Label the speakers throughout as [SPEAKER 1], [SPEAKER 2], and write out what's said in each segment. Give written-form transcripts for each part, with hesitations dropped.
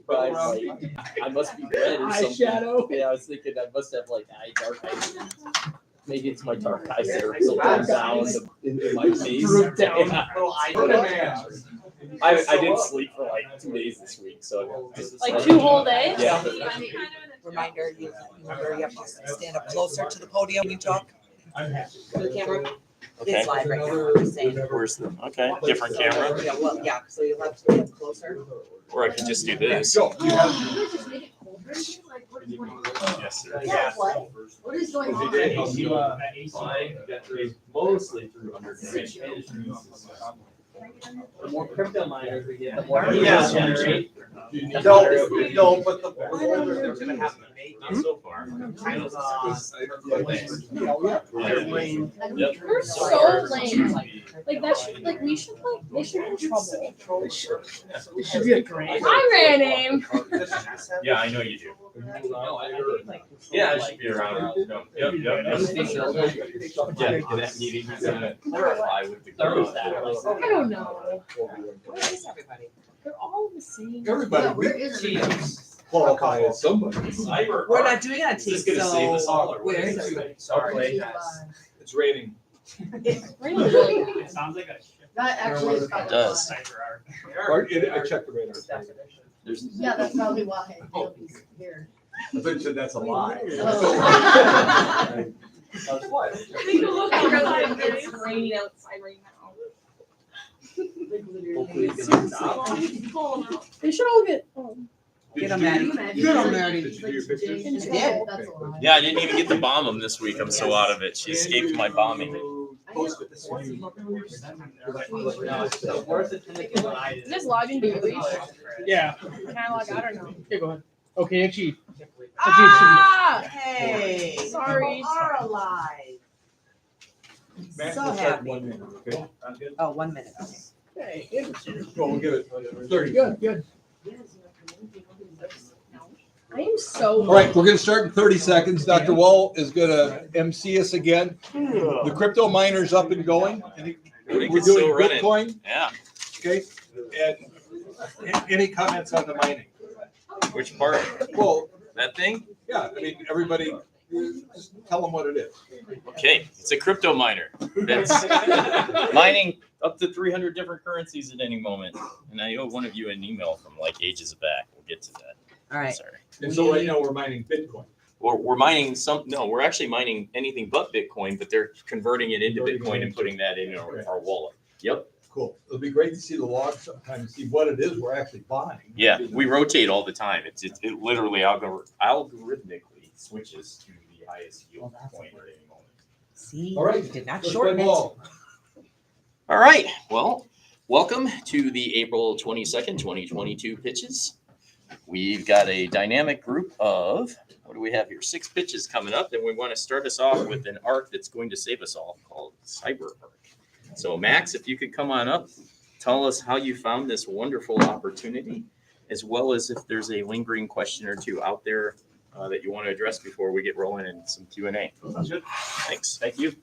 [SPEAKER 1] surprised. Like, I must be red or something.
[SPEAKER 2] Eyeshadow.
[SPEAKER 1] Yeah, I was thinking I must have like dark eyes. Maybe it's my dark eyes that are filtered down in my face.
[SPEAKER 2] Droop down.
[SPEAKER 1] Yeah. I didn't sleep for like 2 days this week, so
[SPEAKER 3] Like 2 whole days?
[SPEAKER 1] Yeah.
[SPEAKER 4] Reminder, you have to stand up closer to the podium when you talk. To the camera.
[SPEAKER 5] Okay.
[SPEAKER 4] It's live right now, I'm just saying.
[SPEAKER 5] Where's the, okay, different camera?
[SPEAKER 4] Yeah, well, yeah, so you'll have to stand closer.
[SPEAKER 5] Or I can just do this. Yes, sir.
[SPEAKER 6] Yeah, what is going on?
[SPEAKER 1] Mostly through the more crypto miners we get, the more
[SPEAKER 2] Yeah.
[SPEAKER 1] generate.
[SPEAKER 7] No, but the
[SPEAKER 1] holders are gonna have to make.
[SPEAKER 5] Not so far.
[SPEAKER 3] You're so lame. Like that should, like we should like they should be in trouble.
[SPEAKER 2] It should be a grade.
[SPEAKER 3] I ran name.
[SPEAKER 5] Yeah, I know you do. Yeah, I should be around. No. Yep. Yeah, in that meeting, he's gonna clarify with the group.
[SPEAKER 3] I don't know.
[SPEAKER 4] Where is everybody?
[SPEAKER 3] They're all the same.
[SPEAKER 7] everybody,
[SPEAKER 6] Where
[SPEAKER 7] we
[SPEAKER 6] is it?
[SPEAKER 7] qualify as somebody.
[SPEAKER 5] CyberArk.
[SPEAKER 4] We're not doing it on
[SPEAKER 5] Is
[SPEAKER 4] tape,
[SPEAKER 5] this gonna save us all, or
[SPEAKER 4] so
[SPEAKER 5] what?
[SPEAKER 4] where is everybody?
[SPEAKER 5] Sorry.
[SPEAKER 7] It's raining.
[SPEAKER 3] Really?
[SPEAKER 2] It sounds like a ship.
[SPEAKER 6] That actually is
[SPEAKER 5] It
[SPEAKER 6] probably
[SPEAKER 5] does.
[SPEAKER 6] why.
[SPEAKER 2] CyberArk.
[SPEAKER 7] I checked the radar.
[SPEAKER 6] Yeah, that's probably why. He's here.
[SPEAKER 7] I thought you said that's a lie.
[SPEAKER 6] Oh.
[SPEAKER 3] Take a look outside. It's raining outside right now.
[SPEAKER 1] Hopefully it's gonna stop.
[SPEAKER 3] They should all get.
[SPEAKER 4] Get them, Maddie. Get them, Maddie.
[SPEAKER 7] Did you do your pictures?
[SPEAKER 4] did.
[SPEAKER 6] That's a lie.
[SPEAKER 5] Yeah, I didn't even get to bomb them this week. I'm so out of it. She escaped my bombing.
[SPEAKER 7] Post it this week.
[SPEAKER 3] Is this logging to your leash?
[SPEAKER 2] Yeah.
[SPEAKER 3] Can I log out or no?
[SPEAKER 2] Okay, go ahead. Okay, Chief.
[SPEAKER 3] Ah!
[SPEAKER 4] Hey.
[SPEAKER 3] Sorry.
[SPEAKER 4] People are alive.
[SPEAKER 7] Matt,
[SPEAKER 4] So
[SPEAKER 7] we'll start
[SPEAKER 4] happy.
[SPEAKER 7] 1 minute, okay?
[SPEAKER 4] Oh, 1 minute.
[SPEAKER 2] Hey,
[SPEAKER 7] Well, we'll give it 30.
[SPEAKER 2] good.
[SPEAKER 3] I am so.
[SPEAKER 7] All right, we're gonna start in 30 seconds. Dr. Wall is gonna MC us again. The crypto miner's up and going. And we're
[SPEAKER 5] It's still
[SPEAKER 7] doing
[SPEAKER 5] running.
[SPEAKER 7] Bitcoin,
[SPEAKER 5] Yeah.
[SPEAKER 7] okay? And any comments on the mining?
[SPEAKER 5] Which part?
[SPEAKER 7] Well,
[SPEAKER 5] That thing?
[SPEAKER 7] yeah, I mean, everybody, just tell them what it is.
[SPEAKER 5] Okay, it's a crypto miner that's mining up to 300 different currencies at any moment. And I owe one of you an email from like ages back. We'll get to that.
[SPEAKER 4] All right.
[SPEAKER 5] Sorry.
[SPEAKER 7] And so right now, we're mining Bitcoin.
[SPEAKER 5] We're mining we're actually mining anything but Bitcoin, but they're converting it into Bitcoin and putting that in our wallet. Yep.
[SPEAKER 7] Cool. It'll be great to see the log sometime and see what it is we're actually buying.
[SPEAKER 5] Yeah, we rotate all the time. It literally algorithmically switches to the highest yield point at any moment.
[SPEAKER 4] See,
[SPEAKER 7] All right,
[SPEAKER 4] you did not
[SPEAKER 7] let's
[SPEAKER 4] shorten
[SPEAKER 7] play
[SPEAKER 4] it.
[SPEAKER 7] ball.
[SPEAKER 5] All right. Well, welcome to the April 22nd, 2022 pitches. We've got a dynamic group of, what do we have here? 6 pitches coming up, and we want to start us off with an arc that's going to save us all called CyberArk. So Max, if you could come on up, tell us how you found this wonderful opportunity, as well as if there's a lingering question or two out there that you want to address before we get rolling in some Q&A.
[SPEAKER 2] Sounds good.
[SPEAKER 5] Thanks. Thank you.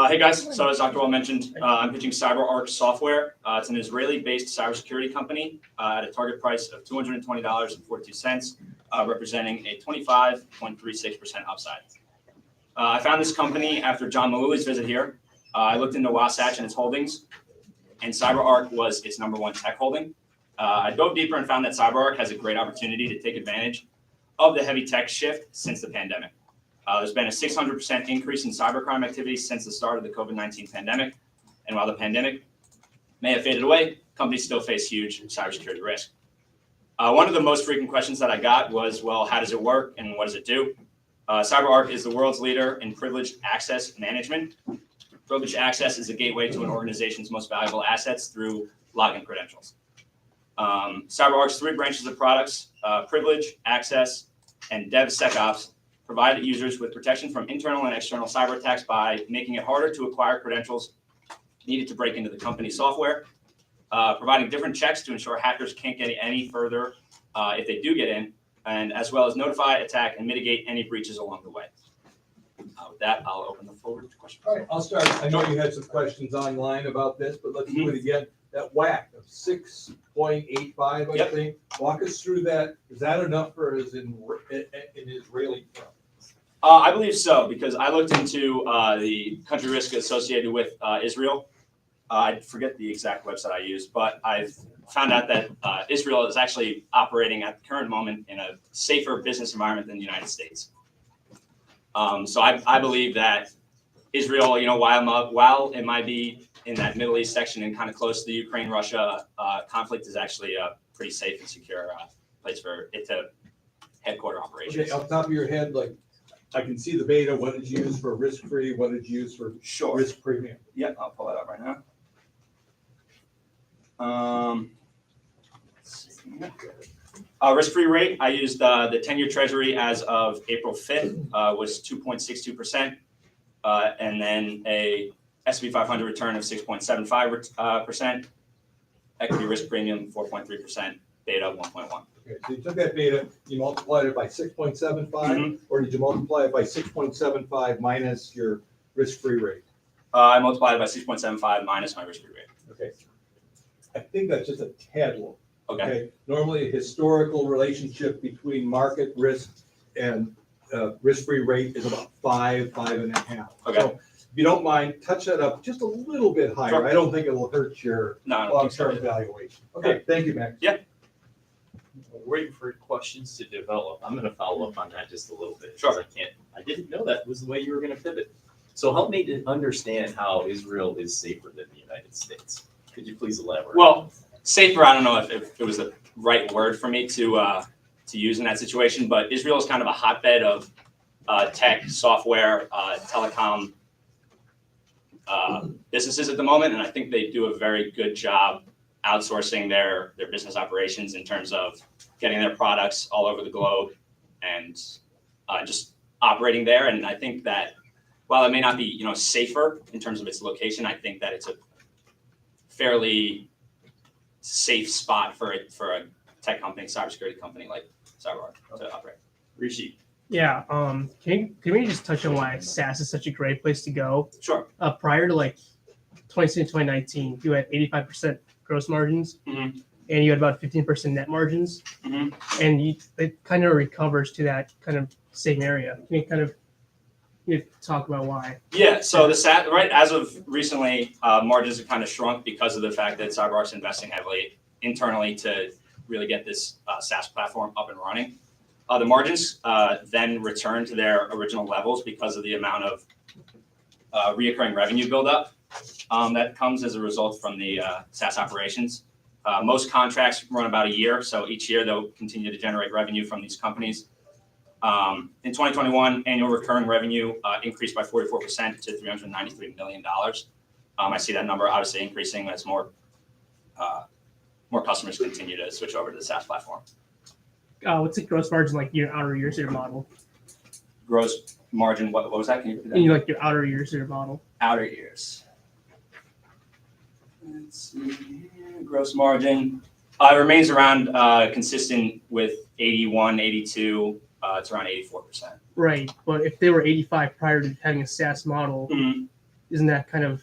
[SPEAKER 8] Hey guys, so as Dr. Wall mentioned, I'm pitching CyberArk software. It's an Israeli-based cybersecurity company at a target price of $220.42, representing a 25.36% upside. I found this company after John Malouly's visit here. I looked into Wasatch and its holdings, and CyberArk was its #1 tech holding. I dove deeper and found that CyberArk has a great opportunity to take advantage of the heavy tech shift since the pandemic. There's been a 600% increase in cybercrime activity since the start of the COVID-19 pandemic. And while the pandemic may have faded away, companies still face huge cybersecurity risk. One of the most frequent questions that I got was, well, how does it work and what does it do? CyberArk is the world's leader in privileged access management. Privileged access is a gateway to an organization's most valuable assets through login credentials. CyberArk's 3 branches of products, privilege, access, and DevSecOps, provide users with protection from internal and external cyber attacks by making it harder to acquire credentials needed to break into the company's software, providing different checks to ensure hackers can't get any further if they do get in, and as well as notify, attack, and mitigate any breaches along the way. With that, I'll open the floor to questions.
[SPEAKER 7] All right, I'll start. I know you had some questions online about this, but let's do it again. That whack of 6.85, I
[SPEAKER 8] Yep.
[SPEAKER 7] think. Walk us through that. Is that enough for us in Israeli terms?
[SPEAKER 8] I believe so, because I looked into the country risk associated with Israel. I forget the exact website I used, but I've found out that Israel is actually operating at the current moment in a safer business environment than the United States. So I believe that Israel, while it might be in that Middle East section and kind of close to the Ukraine-Russia conflict, is actually a pretty safe and secure place for it to headquarter operations.
[SPEAKER 7] Okay, off the top of your head, like, I can see the beta, what is used for risk-free, what is used for
[SPEAKER 8] Sure.
[SPEAKER 7] risk premium.
[SPEAKER 8] Yep, I'll pull that up right now. Risk-free rate, I used the 10-year treasury as of April 5th was 2.62%, and then a S&P 500 return of 6.75%, equity risk premium 4.3%, beta 1.1.
[SPEAKER 7] Okay, so you took that beta, you multiplied it by 6.75, or did you multiply it by 6.75 minus your risk-free rate?
[SPEAKER 8] I multiplied it by 6.75 minus my risk-free rate.
[SPEAKER 7] Okay. I think that's just a tad low.
[SPEAKER 8] Okay.
[SPEAKER 7] Normally, a historical relationship between market risk and risk-free rate is about 5.5.
[SPEAKER 8] Okay.
[SPEAKER 7] So if you don't mind, touch that up just a little bit higher.
[SPEAKER 8] Sure.
[SPEAKER 7] I don't think it will hurt your
[SPEAKER 8] No, I don't think so.
[SPEAKER 7] long-term valuation. Okay, thank you, Max.
[SPEAKER 8] Yeah.
[SPEAKER 5] We're waiting for questions to develop. I'm gonna follow up on that just a little bit.
[SPEAKER 8] Sure.
[SPEAKER 5] I didn't know that was the way you were gonna pivot. So help me to understand how Israel is safer than the United States. Could you please elaborate?
[SPEAKER 8] Well, safer, I don't know if it was the right word for me to use in that situation, but Israel is kind of a hotbed of tech, software, telecom businesses at the moment, and I think they do a very good job outsourcing their business operations in terms of getting their products all over the globe and just operating there. And I think that while it may not be safer in terms of its location, I think that it's a fairly safe spot for a tech company, cybersecurity company like CyberArk to operate. Rishi.
[SPEAKER 2] Yeah. Can we just touch on why SaaS is such a great place to go?
[SPEAKER 8] Sure.
[SPEAKER 2] Prior to like 2016, 2019, you had 85% gross margins,
[SPEAKER 8] Mhm.
[SPEAKER 2] and you had about 15% net margins,
[SPEAKER 8] Mhm.
[SPEAKER 2] and it kind of recovers to that kind of same area. Can you talk about why?
[SPEAKER 8] Yeah, so the SaaS, right, as of recently, margins have kind of shrunk because of the fact that CyberArk's investing heavily internally to really get this SaaS platform up and running. The margins then return to their original levels because of the amount of reoccurring revenue buildup that comes as a result from the SaaS operations. Most contracts run about a year, so each year they'll continue to generate revenue from these companies. In 2021, annual recurring revenue increased by 44% to $393 million. I see that number obviously increasing as more customers continue to switch over to the SaaS platform.
[SPEAKER 2] What's the gross margin like your outer years of your model?
[SPEAKER 8] Gross margin, what was that? Can you repeat that?
[SPEAKER 2] And like your outer years of your model?
[SPEAKER 8] Outer years. Let's see here. Gross margin. It remains around consistent with 81, 82. It's around 84%.
[SPEAKER 2] Right, but if they were 85 prior to having a SaaS model, isn't that kind of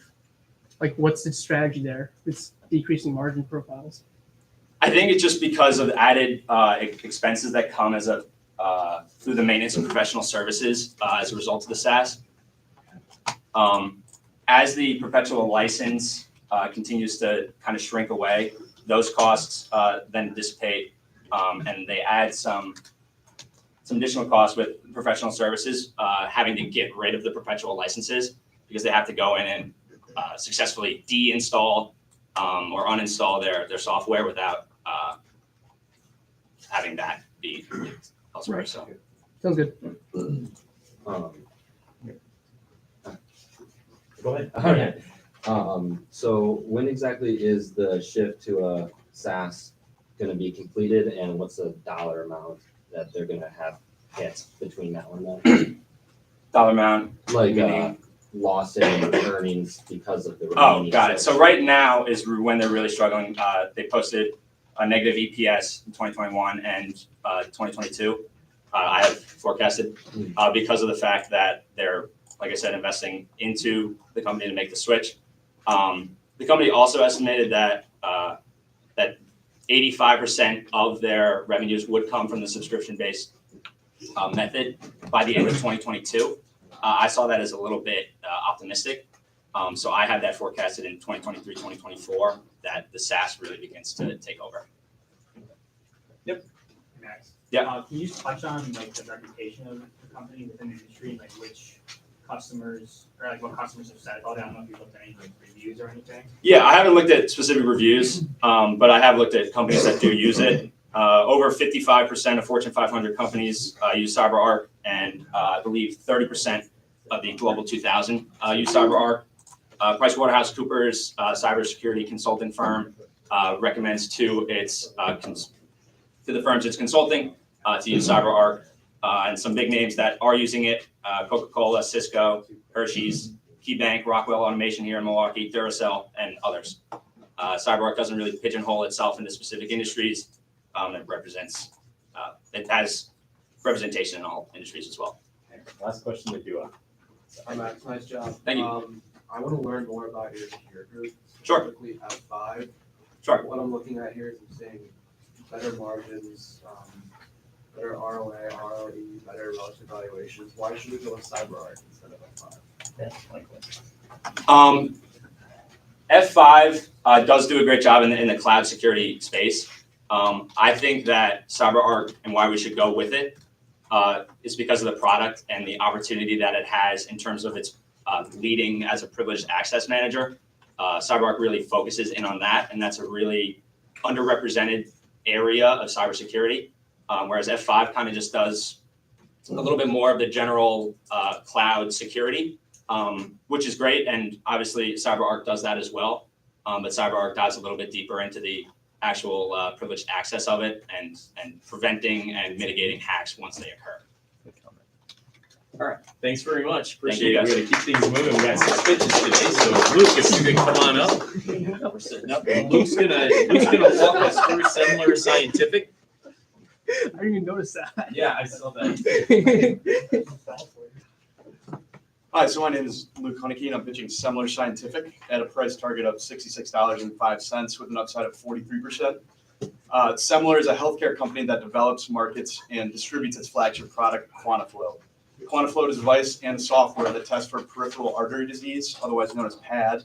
[SPEAKER 2] like what's the strategy there? It's decreasing margin profiles.
[SPEAKER 8] I think it's just because of added expenses that come as through the maintenance and professional services as a result of the SaaS. As the perpetual license continues to kind of shrink away, those costs then dissipate, and they add some additional costs with professional services, having to get rid of the perpetual licenses because they have to go in and successfully deinstall or uninstall their software without having that be elsewhere.
[SPEAKER 2] Right.
[SPEAKER 8] So
[SPEAKER 2] Sounds good.
[SPEAKER 9] Go ahead. So when exactly is the shift to a SaaS going to be completed, and what's the dollar amount that they're going to have hit between now and then?
[SPEAKER 8] dollar amount.
[SPEAKER 9] Like loss in earnings because of the
[SPEAKER 8] Oh, got it. So right now is when they're really struggling. They posted a negative EPS in 2021 and 2022. I have forecasted because of the fact that they're like I said, investing into the company to make the switch. The company also estimated that that 85% of their revenues would come from the subscription-based method by the end of 2022. I saw that as a little bit optimistic. So I had that forecasted in 2023, 2024, that the SaaS really begins to take over.
[SPEAKER 10] Max.
[SPEAKER 8] Yeah.
[SPEAKER 10] Can you touch on like the reputation of the company within the industry, and like which customers or like what customers have said about it? I don't know if you've looked at any like reviews or anything.
[SPEAKER 8] Yeah, I haven't looked at specific reviews, but I have looked at companies that do use it. Over 55% of Fortune 500 companies use CyberArk, and I believe 30% of the Global 2000 use CyberArk. PricewaterhouseCoopers, cybersecurity consulting firm, recommends to the firms it's consulting to use CyberArk, and some big names that are using it: Coca-Cola, Cisco, Hershey's, KeyBank, Rockwell Automation here in Milwaukee, Duracell, and others. CyberArk doesn't really pigeonhole itself into specific industries. It has representation in all industries as well.
[SPEAKER 5] Last question to do.
[SPEAKER 11] Hi, Max. Nice job.
[SPEAKER 8] Thank you.
[SPEAKER 11] I want to learn more about your peer group,
[SPEAKER 8] Sure.
[SPEAKER 11] specifically F5.
[SPEAKER 8] Sure.
[SPEAKER 11] What I'm looking at here is I'm seeing better margins, better ROA, ROE, better relative valuations. Why should we go with CyberArk instead of F5?
[SPEAKER 8] F5 does do a great job in the cloud security space. I think that CyberArk, and why we should go with it, is because of the product and the opportunity that it has in terms of its leading as a privileged access manager. CyberArk really focuses in on that, and that's a really underrepresented area of cybersecurity. Whereas F5 kind of just does a little bit more of the general cloud security, which is great, and obviously CyberArk does that as well. But CyberArk dives a little bit deeper into the actual privileged access of it and preventing and mitigating hacks once they occur.
[SPEAKER 5] All right, thanks very much.
[SPEAKER 8] Thank you,
[SPEAKER 5] Appreciate it.
[SPEAKER 8] guys.
[SPEAKER 5] We're gonna keep things moving. We got 6 pitches today, so Luke, if you could come on up. We're sitting up. Luke's gonna walk us through Semler Scientific.
[SPEAKER 2] I didn't even notice that.
[SPEAKER 5] Yeah, I saw that.
[SPEAKER 12] Hi, so my name is Luke Hunneke, and I'm pitching Semler Scientific at a price target of $66.05 with an upside of 43%. Semler is a healthcare company that develops, markets, and distributes its flagship product, QuantaFlo. QuantaFlo is a device and software that tests for peripheral artery disease, otherwise known as PAD,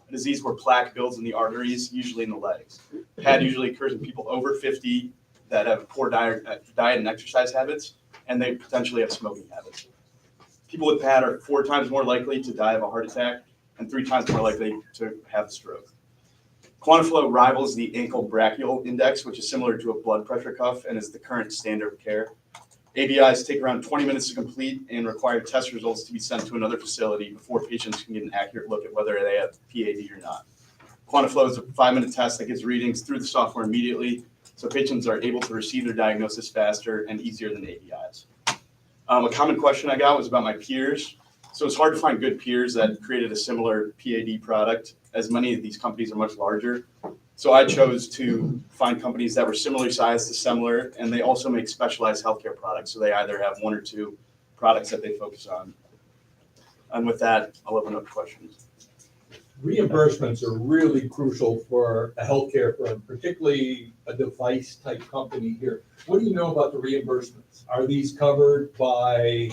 [SPEAKER 12] a disease where plaque builds in the arteries, usually in the legs. PAD usually occurs in people over 50 that have poor diet and exercise habits, and they potentially have smoking habits. People with PAD are 4 times more likely to die of a heart attack and 3 times more likely to have a stroke. QuantaFlo rivals the ankle brachial index, which is similar to a blood pressure cuff and is the current standard of care. ABIs take around 20 minutes to complete and require test results to be sent to another facility before patients can get an accurate look at whether they have PAD or not. QuantaFlo is a 5-minute test that gives readings through the software immediately, so patients are able to receive their diagnosis faster and easier than ABIs. A common question I got was about my peers. So it's hard to find good peers that created a similar PAD product, as many of these companies are much larger. So I chose to find companies that were similarly sized to Semler, and they also make specialized healthcare products. So they either have 1 or 2 products that they focus on. And with that, I'll open up questions.
[SPEAKER 7] Reimbursements are really crucial for a healthcare firm, particularly a device type company here. What do you know about the reimbursements? Are these covered by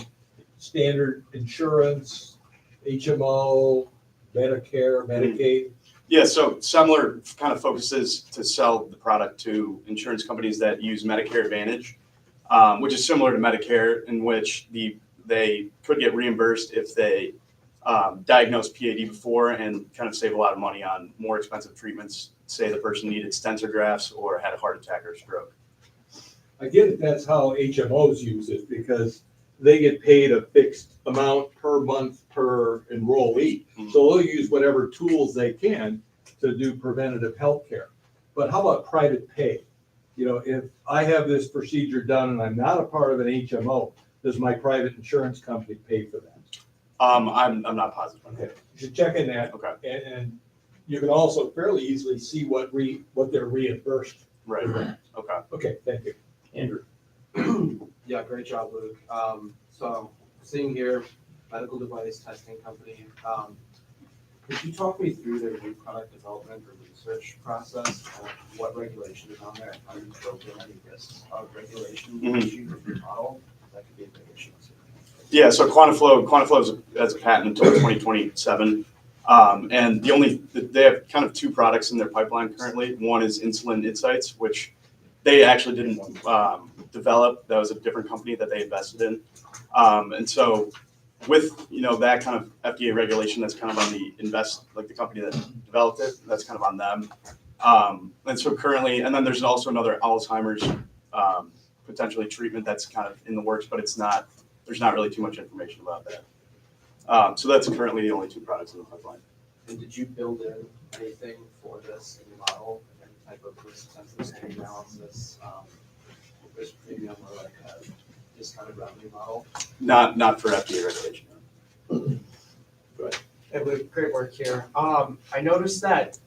[SPEAKER 7] standard insurance, HMO, Medicare, Medicaid?
[SPEAKER 12] Yeah, so Semler kind of focuses to sell the product to insurance companies that use Medicare Advantage, which is similar to Medicare, in which they could get reimbursed if they diagnose PAD before and kind of save a lot of money on more expensive treatments. Say the person needed stents or grafts or had a heart attack or stroke.
[SPEAKER 7] I get it, that's how HMOs use it, because they get paid a fixed amount per month per enrollee. So they'll use whatever tools they can to do preventative health care. But how about private pay? You know, if I have this procedure done and I'm not a part of an HMO, does my private insurance company pay for that?
[SPEAKER 12] I'm not positive.
[SPEAKER 7] Okay, you should check in that.
[SPEAKER 12] Okay.
[SPEAKER 7] And you can also fairly easily see what they're reimbursed.
[SPEAKER 12] Right. Okay.
[SPEAKER 7] Okay, thank you.
[SPEAKER 5] Andrew.
[SPEAKER 11] Yeah, great job, Luke. So seeing here, medical device testing company. Could you talk me through their new product development or research process? What regulation is on there? How you build in any risks of regulation issue with your model? That could be a big issue.
[SPEAKER 12] Yeah, so QuantaFlow has a patent until 2027. And they have kind of two products in their pipeline currently. One is Insulin Insights, which they actually didn't develop. That was a different company that they invested in. And so with, that kind of FDA regulation, that's kind of on the company that developed it, that's kind of on them. And so currently, and then there's also another Alzheimer's potentially treatment that's kind of in the works, but there's not really too much information about that. So that's currently the only two products in the pipeline.
[SPEAKER 11] And did you build in anything for this in the model? Any type of risk sensitivity analysis, risk premium, or like a discounted revenue model?
[SPEAKER 12] Not for FDA regulation.
[SPEAKER 13] Hey, Luke, great work here. I noticed that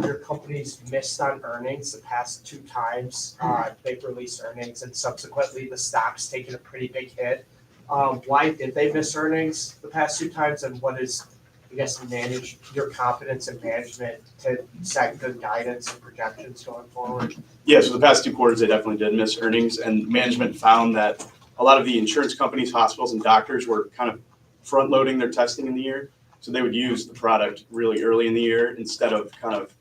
[SPEAKER 13] your company's missed on earnings the past 2 times. They've released earnings and subsequently the stock's taken a pretty big hit. Why did they miss earnings the past 2 times, and what is, I guess, manage your confidence in management to set good guidance and projections going forward?
[SPEAKER 12] Yeah, so the past 2 quarters, they definitely did miss earnings, and management found that a lot of the insurance companies, hospitals, and doctors were kind of front-loading their testing in the year. So they would use the product really early in the year instead of kind of,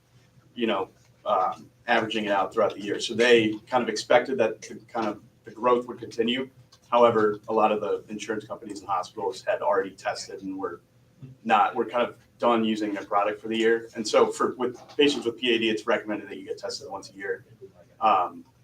[SPEAKER 12] averaging it out throughout the year. So they kind of expected that the growth would continue. However, a lot of the insurance companies and hospitals had already tested and were kind of done using their product for the year. And so with patients with PAD, it's recommended that you get tested once a year.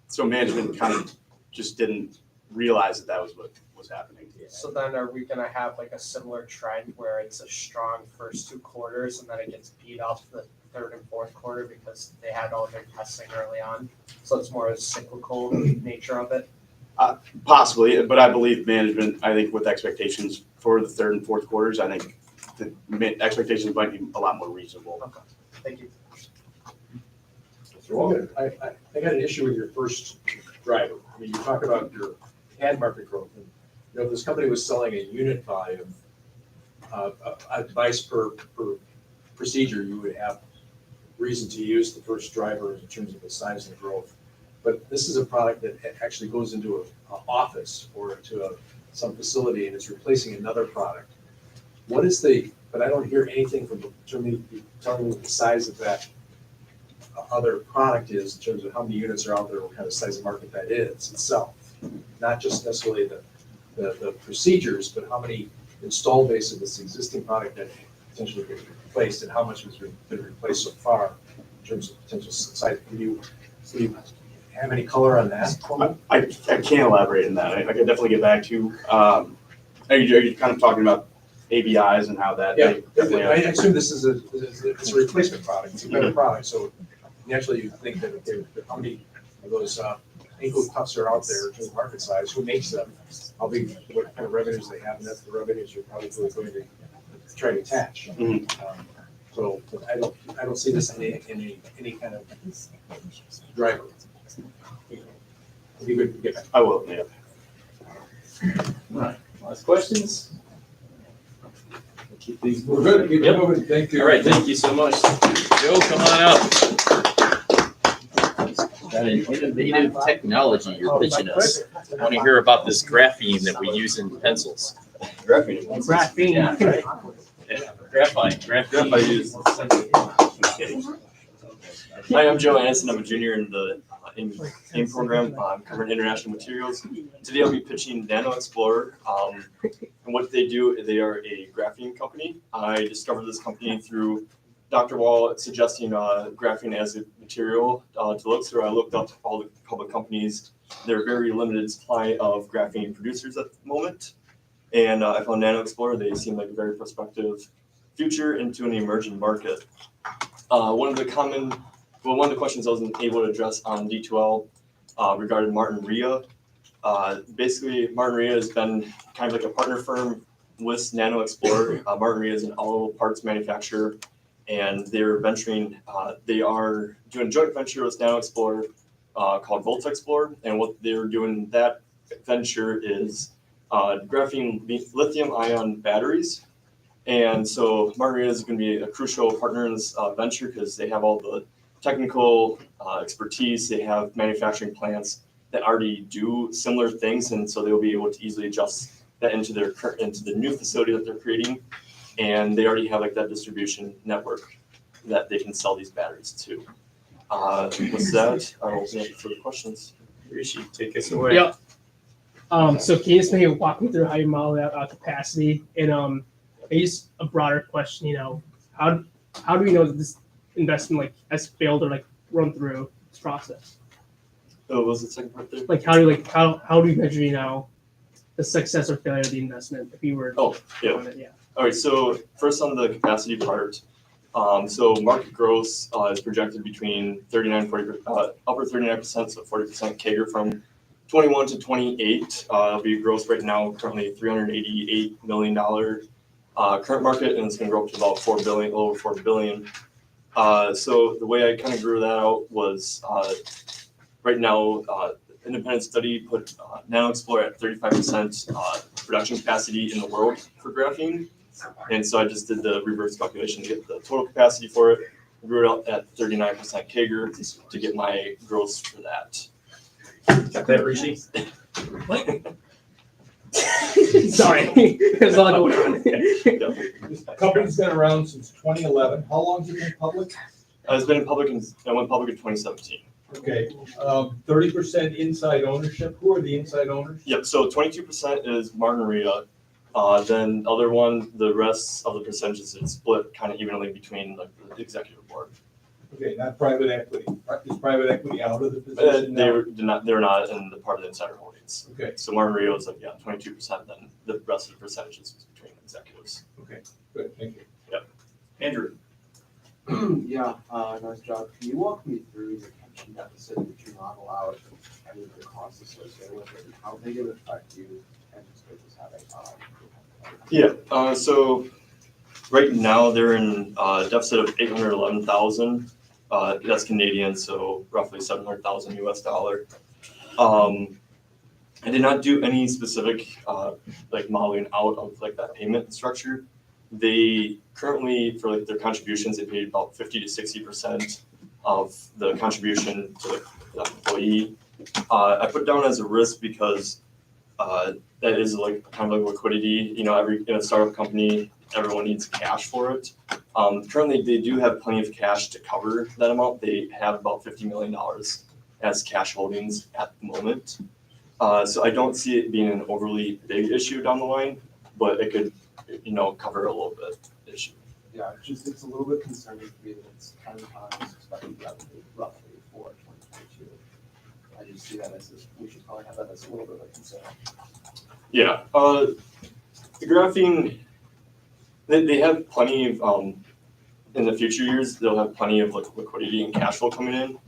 [SPEAKER 12] So management kind of just didn't realize that was what was happening.
[SPEAKER 13] So then are we gonna have like a similar trend where it's a strong first 2 quarters and then it gets beat up the 3rd and 4th quarter because they had all their testing early on? So it's more a cyclical nature of it?
[SPEAKER 12] Possibly, but I believe management, with expectations for the 3rd and 4th quarters, I think the expectations might be a lot more reasonable.
[SPEAKER 13] Okay, thank you.
[SPEAKER 14] Well, I got an issue with your first driver. I mean, you talk about your ad market growth. And, if this company was selling a unit volume, a device per procedure, you would have reason to use the first driver in terms of the size and growth. But this is a product that actually goes into an office or into some facility and is replacing another product. But I don't hear anything from telling me what the size of that other product is in terms of how many units are out there, what kind of size of market that is itself. Not just necessarily the procedures, but how many install base of this existing product that potentially gets replaced and how much has been replaced so far in terms of potential size. Do you have any color on that?
[SPEAKER 12] I can't elaborate on that. I can definitely get back to. Are you kind of talking about ABIs and how that?
[SPEAKER 14] Yeah, I assume this is a replacement product. It's a better product. So naturally, you think that how many of those ankle cuffs are out there in terms of market size? Who makes them? What kind of revenues they have? And that's the revenues you're probably going to try to attach. So I don't see this in any kind of driver. If you could get back.
[SPEAKER 12] I will. Yeah.
[SPEAKER 5] All right. Last questions? Keep these
[SPEAKER 7] We're good. Keep it moving. Thank you.
[SPEAKER 5] All right. Thank you so much. Joe, come on up. Got an innovative technology you're pitching us. I want to hear about this graphene that we use in pencils.
[SPEAKER 2] Graphene.
[SPEAKER 5] Yeah. Graphite use.
[SPEAKER 15] Hi, I'm Joe Anason. I'm a junior in the AIM program. I'm covering international materials. Today I'll be pitching NanoXplore. And what they do, they are a graphene company. I discovered this company through Dr. Wall suggesting graphene as a material to Luxfer. I looked up all the public companies. They're very limited supply of graphene producers at the moment. And I found NanoXplore. They seem like a very prospective future into an emerging market. One of the questions I wasn't able to address on D2L regarding Martin Ria. Basically, Martin Ria has been kind of like a partner firm with NanoXplore. Martin Ria is an auto parts manufacturer, and they're venturing. They are doing a joint venture with NanoXplore called VoltXplore, and what they're doing in that venture is graphene lithium ion batteries. And so Margarita is going to be a crucial partner in this venture because they have all the technical expertise. They have manufacturing plants that already do similar things, and so they'll be able to easily adjust that into the new facility that they're creating. And they already have like that distribution network that they can sell these batteries to. With that, I'll open it for the questions.
[SPEAKER 5] Rishi, take us away.
[SPEAKER 2] Yeah. So can you just maybe walk me through how you model out capacity? And maybe just a broader question, how do we know that this investment has failed or run through this process?
[SPEAKER 15] Oh, what was the second part there?
[SPEAKER 2] Like how do we measure, the success or failure of the investment if you were
[SPEAKER 15] All right, so first on the capacity part, so market growth is projected between 39-40, upper 39%, so 40% CAGR from 21 to 28. It'll be growth right now, currently $388 million current market, and it's going to grow up to about $4 billion, over $4 billion. So the way I kind of grew that out was right now, independent study put NanoXplore at 35% production capacity in the world for graphene. And so I just did the reverse calculation to get the total capacity for it. Grew it up at 39% CAGR to get my growth for that.
[SPEAKER 5] Got that, Rishi?
[SPEAKER 2] Sorry, there's a lot going on.
[SPEAKER 7] This company's been around since 2011. How long has it been public?
[SPEAKER 15] It's been public, I went public in 2017.
[SPEAKER 7] Okay, 30% inside ownership. Who are the inside owners?
[SPEAKER 15] Yep, so 22% is Margarita. Then other one, the rest of the percentages is split kind of evenly between the executive board.
[SPEAKER 7] Okay, not private equity. Is private equity out of the position now?
[SPEAKER 15] They're not in the part of the insider holdings.
[SPEAKER 7] Okay.
[SPEAKER 15] So Margarita is 22%, then the rest of the percentages is between executives.
[SPEAKER 7] Okay, good, thank you.
[SPEAKER 15] Yep. Andrew.
[SPEAKER 11] Yeah, nice job. Can you walk me through your pension deficit that you model out and the costs associated with it, and how big of an effect do you anticipate this having on?
[SPEAKER 15] Yeah, so right now they're in a deficit of 811,000. That's Canadian, so roughly 700,000 US dollar. I did not do any specific modeling out of that payment structure. They currently, for their contributions, they paid about 50 to 60% of the contribution to the employee. I put down as a risk because that is kind of liquidity. In a startup company, everyone needs cash for it. Currently, they do have plenty of cash to cover that amount. They have about $50 million as cash holdings at the moment. So I don't see it being an overly big issue down the line, but it could, cover a little bit issue.
[SPEAKER 11] Yeah, it's a little bit concerning to me that it's 10 times expected revenue roughly for 2022. I just see that we should probably have that as a little bit of a concern.
[SPEAKER 15] Yeah, the graphene, they have plenty of, in the future years, they'll have plenty of liquidity and cash flow coming in.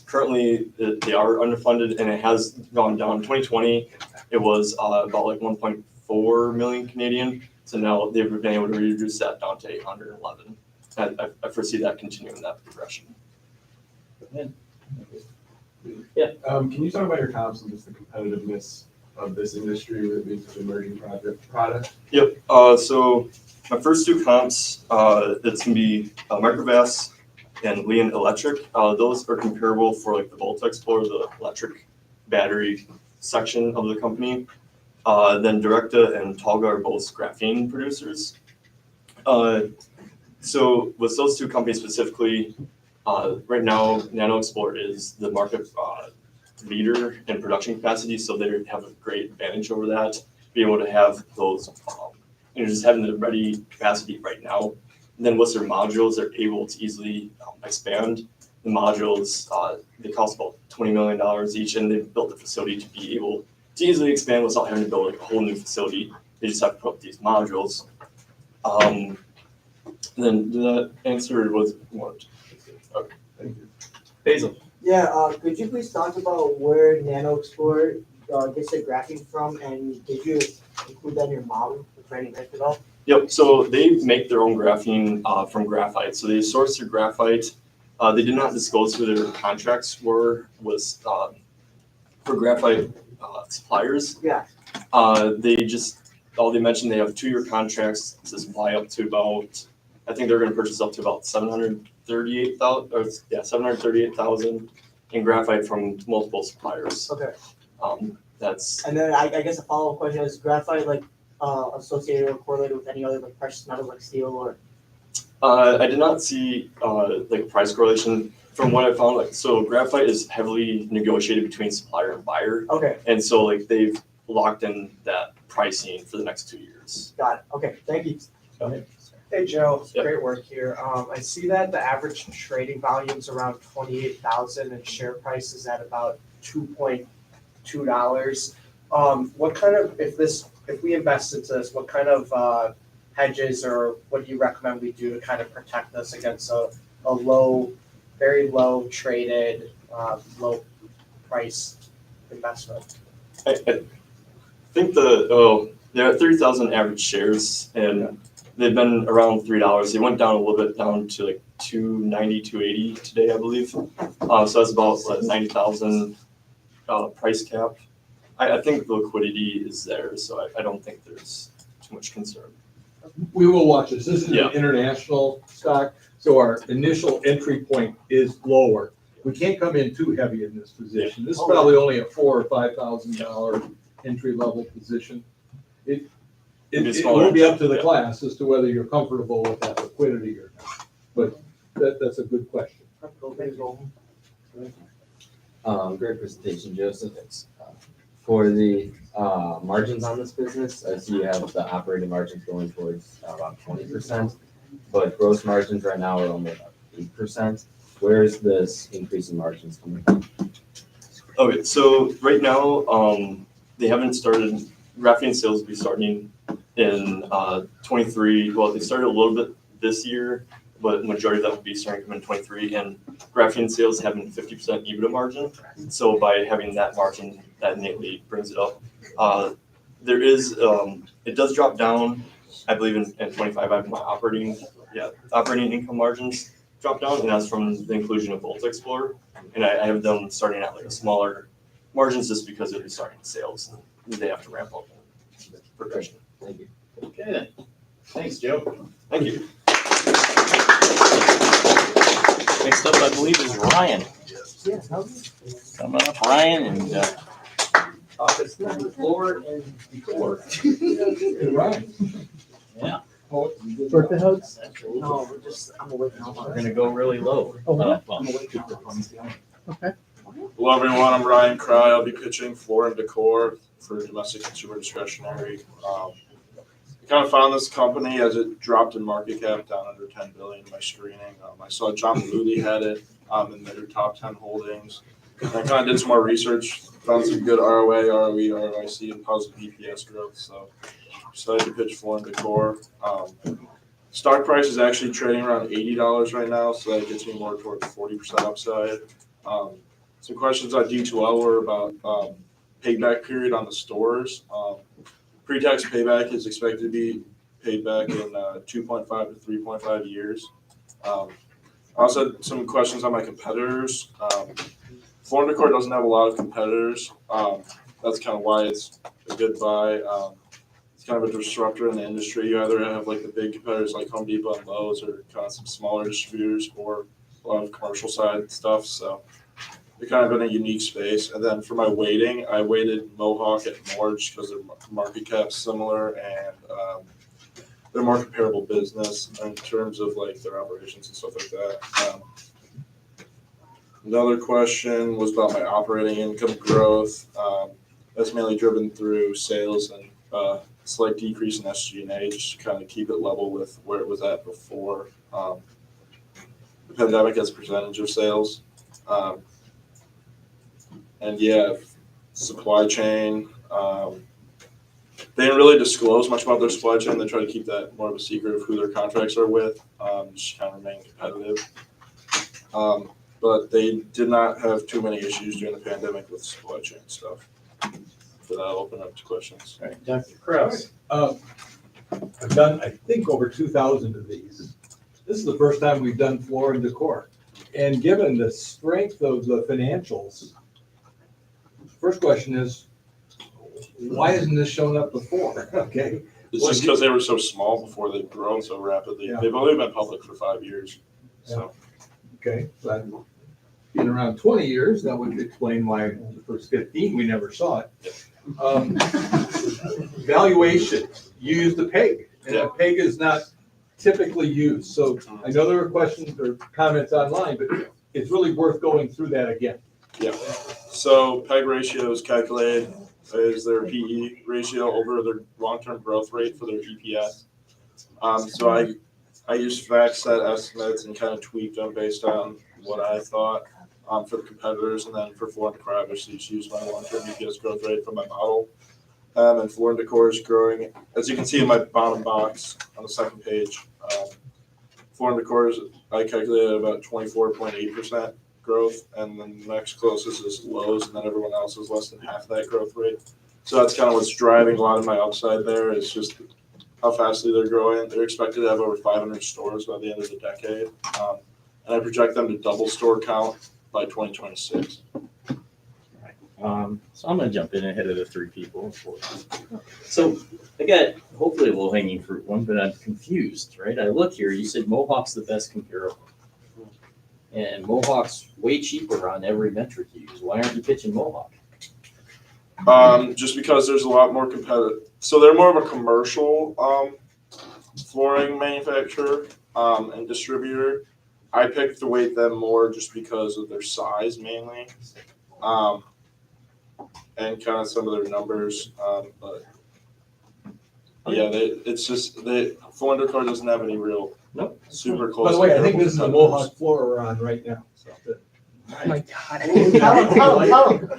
[SPEAKER 15] Currently, they are underfunded and it has gone down. 2020, it was about 1.4 million Canadian. So now they've been able to reduce that down to 811. I foresee that continuing that progression.
[SPEAKER 5] Yeah.
[SPEAKER 14] Can you talk about your comps and just the competitiveness of this industry with these emerging product?
[SPEAKER 15] Yep. So my first two comps, it's gonna be Microvast and Leon Electric. Those are comparable for the VoltaXplore, the electric battery section of the company. Then Directa and Tolga are both graphene producers. So with those two companies specifically, right now NanoXplore is the market leader in production capacity, so they have a great advantage over that. Be able to have those, just having the ready capacity right now. And then with their modules, they're able to easily expand. The modules, they cost about $20 million each, and they've built the facility to be able to easily expand without having to build a whole new facility. They just have to put up these modules. Then did that answer was more? Okay, thank you.
[SPEAKER 5] Basil.
[SPEAKER 16] Yeah, could you please talk about where NanoXplore gets the graphene from, and did you include that in your model for training at all?
[SPEAKER 15] Yep, so they make their own graphene from graphite. So they source their graphite. They did not disclose who their contracts were for graphite suppliers.
[SPEAKER 16] Yeah.
[SPEAKER 15] All they mentioned, they have 2-year contracts to supply up to about, I think they're gonna purchase up to about 738,000 in graphite from multiple suppliers.
[SPEAKER 16] Okay.
[SPEAKER 15] That's,
[SPEAKER 16] And then I guess a follow-up question is graphite like associated or correlated with any other like precious metals like steel or?
[SPEAKER 15] I did not see like a price correlation from what I found. Like, so graphite is heavily negotiated between supplier and buyer.
[SPEAKER 16] Okay.
[SPEAKER 15] And so like they've locked in that pricing for the next 2 years.
[SPEAKER 16] Got it. Okay. Thank you.
[SPEAKER 15] Go ahead.
[SPEAKER 13] Hey Joe,
[SPEAKER 15] Yep.
[SPEAKER 13] great work here. I see that the average trading volume is around 28,000 and share price is at about $2.2. What kind of, if we invest into this, what kind of hedges or what do you recommend we do to kind of protect us against a low, very low traded, low price investment?
[SPEAKER 15] I think they're at 30,000 average shares and they've been around $3. They went down a little bit down to like $2.90, $2.80 today, I believe. So that's about like 90,000 price cap. I think the liquidity is there, so I don't think there's too much concern.
[SPEAKER 7] We will watch this. This is
[SPEAKER 15] Yeah.
[SPEAKER 7] an international stock, so our initial entry point is lower. We can't come in too heavy in this position. This is probably only a $4,000 or $5,000 entry level position. It will be up to the class as to whether you're comfortable with that liquidity or not. But that's a good question.
[SPEAKER 9] Great presentation, Joseph. For the margins on this business, I see you have the operating margins going towards about 20%, but gross margins right now are only about 8%. Where is this increase in margins coming from?
[SPEAKER 15] Okay, so right now, they haven't started, graphene sales will be starting in 23. Well, they started a little bit this year, but majority of that will be starting to come in 23. And graphene sales having 50% EBITDA margin. So by having that margin, that innately brings it up. There is, it does drop down, I believe in 25, I have my operating income margins drop down, and that's from the inclusion of UNICY. And I have them starting at like a smaller margins just because it'll be starting sales and they have to ramp up in progression.
[SPEAKER 9] Thank you.
[SPEAKER 5] Okay then. Thanks, Joe.
[SPEAKER 15] Thank you.
[SPEAKER 5] Next up, I believe, is Ryan.
[SPEAKER 16] Yeah.
[SPEAKER 5] Coming up, Ryan, and
[SPEAKER 1] Office floor and Decor.
[SPEAKER 7] Right.
[SPEAKER 5] yeah,
[SPEAKER 2] Birthday hugs?
[SPEAKER 16] No, I'm awake now.
[SPEAKER 5] we're gonna go really low.
[SPEAKER 2] Oh, wow.
[SPEAKER 5] Well,
[SPEAKER 2] Okay.
[SPEAKER 12] Hello everyone, I'm Ryan Kreie. I'll be pitching floor and decor for domestic consumer discretionary. I kind of found this company as it dropped in market cap down under 10 billion in my screening. I saw John Mullally had it in their top 10 holdings. And I kind of did some more research, found some good ROA, ROE, ROIC, and positive EPS growth. So decided to pitch floor and decor. Stock price is actually trading around $80 right now, so that gets me more towards 40% upside. Some questions on D2L were about payback period on the stores. Pre-tax payback is expected to be paid back in 2.5 to 3.5 years. I also had some questions on my competitors. Floor and Decor doesn't have a lot of competitors. That's kind of why it's a good buy. It's kind of a disruptor in the industry. You either have like the big competitors like Home Depot and Lowe's, or kind of some smaller distributors, or a lot of commercial side stuff. So they're kind of in a unique space. And then for my weighting, I weighted Mohawk and more just because their market cap's similar and they're more comparable business in terms of like their operations and stuff like that. Another question was about my operating income growth. That's mainly driven through sales and slight decrease in SG&A, just to kind of keep it level with where it was at before the pandemic as a percentage of sales. And yeah, supply chain. They didn't really disclose much about their supply chain. They try to keep that more of a secret of who their contracts are with, just kind of remain competitive. But they did not have too many issues during the pandemic with supply chain stuff. For that, I'll open up to questions.
[SPEAKER 5] All right, Dr. Krause.
[SPEAKER 7] I've done, I think, over 2,000 of these. This is the first time we've done floor and decor. And given the strength of the financials, first question is, why isn't this shown up before? Okay.
[SPEAKER 17] It's just because they were so small before they've grown so rapidly.
[SPEAKER 7] Yeah.
[SPEAKER 17] They've only been public for 5 years, so.
[SPEAKER 7] Okay, but in around 20 years, that would explain why the first 15, we never saw it. Valuation, you use the PEG, and the PEG is not typically used. So I know there were questions or comments online, but it's really worth going through that again.
[SPEAKER 17] Yeah, so PEG ratio is calculated as their PE ratio over their long-term growth rate for their EPS. So I used fact set estimates and kind of tweaked them based on what I thought for the competitors, and then for Floor & Decor, obviously just used my long-term EPS growth rate from my model. And Floor & Decor is growing, as you can see in my bottom box on the second page. Floor & Decor is, I calculated about 24.8% growth, and then the next closest is Lowe's, and then everyone else is less than half that growth rate. So that's kind of what's driving a lot of my upside there, is just how fastly they're growing. They're expected to have over 500 stores by the end of the decade, and I project them to double store count by 2026.
[SPEAKER 5] So I'm gonna jump in ahead of the three people. So I got hopefully a low hanging fruit one, but I'm confused, right? I look here, you said Mohawk's the best comparable. And Mohawk's way cheaper on every metric you use. Why aren't you pitching Mohawk?
[SPEAKER 17] Just because there's a lot more competitive. So they're more of a commercial flooring manufacturer and distributor. I picked to weight them more just because of their size mainly, and kind of some of their numbers. But yeah, Floor & Decor doesn't have any real super close.
[SPEAKER 7] By the way, I think this is the Mohawk floor we're on right now. So.
[SPEAKER 2] Oh my God.
[SPEAKER 16] Tell him.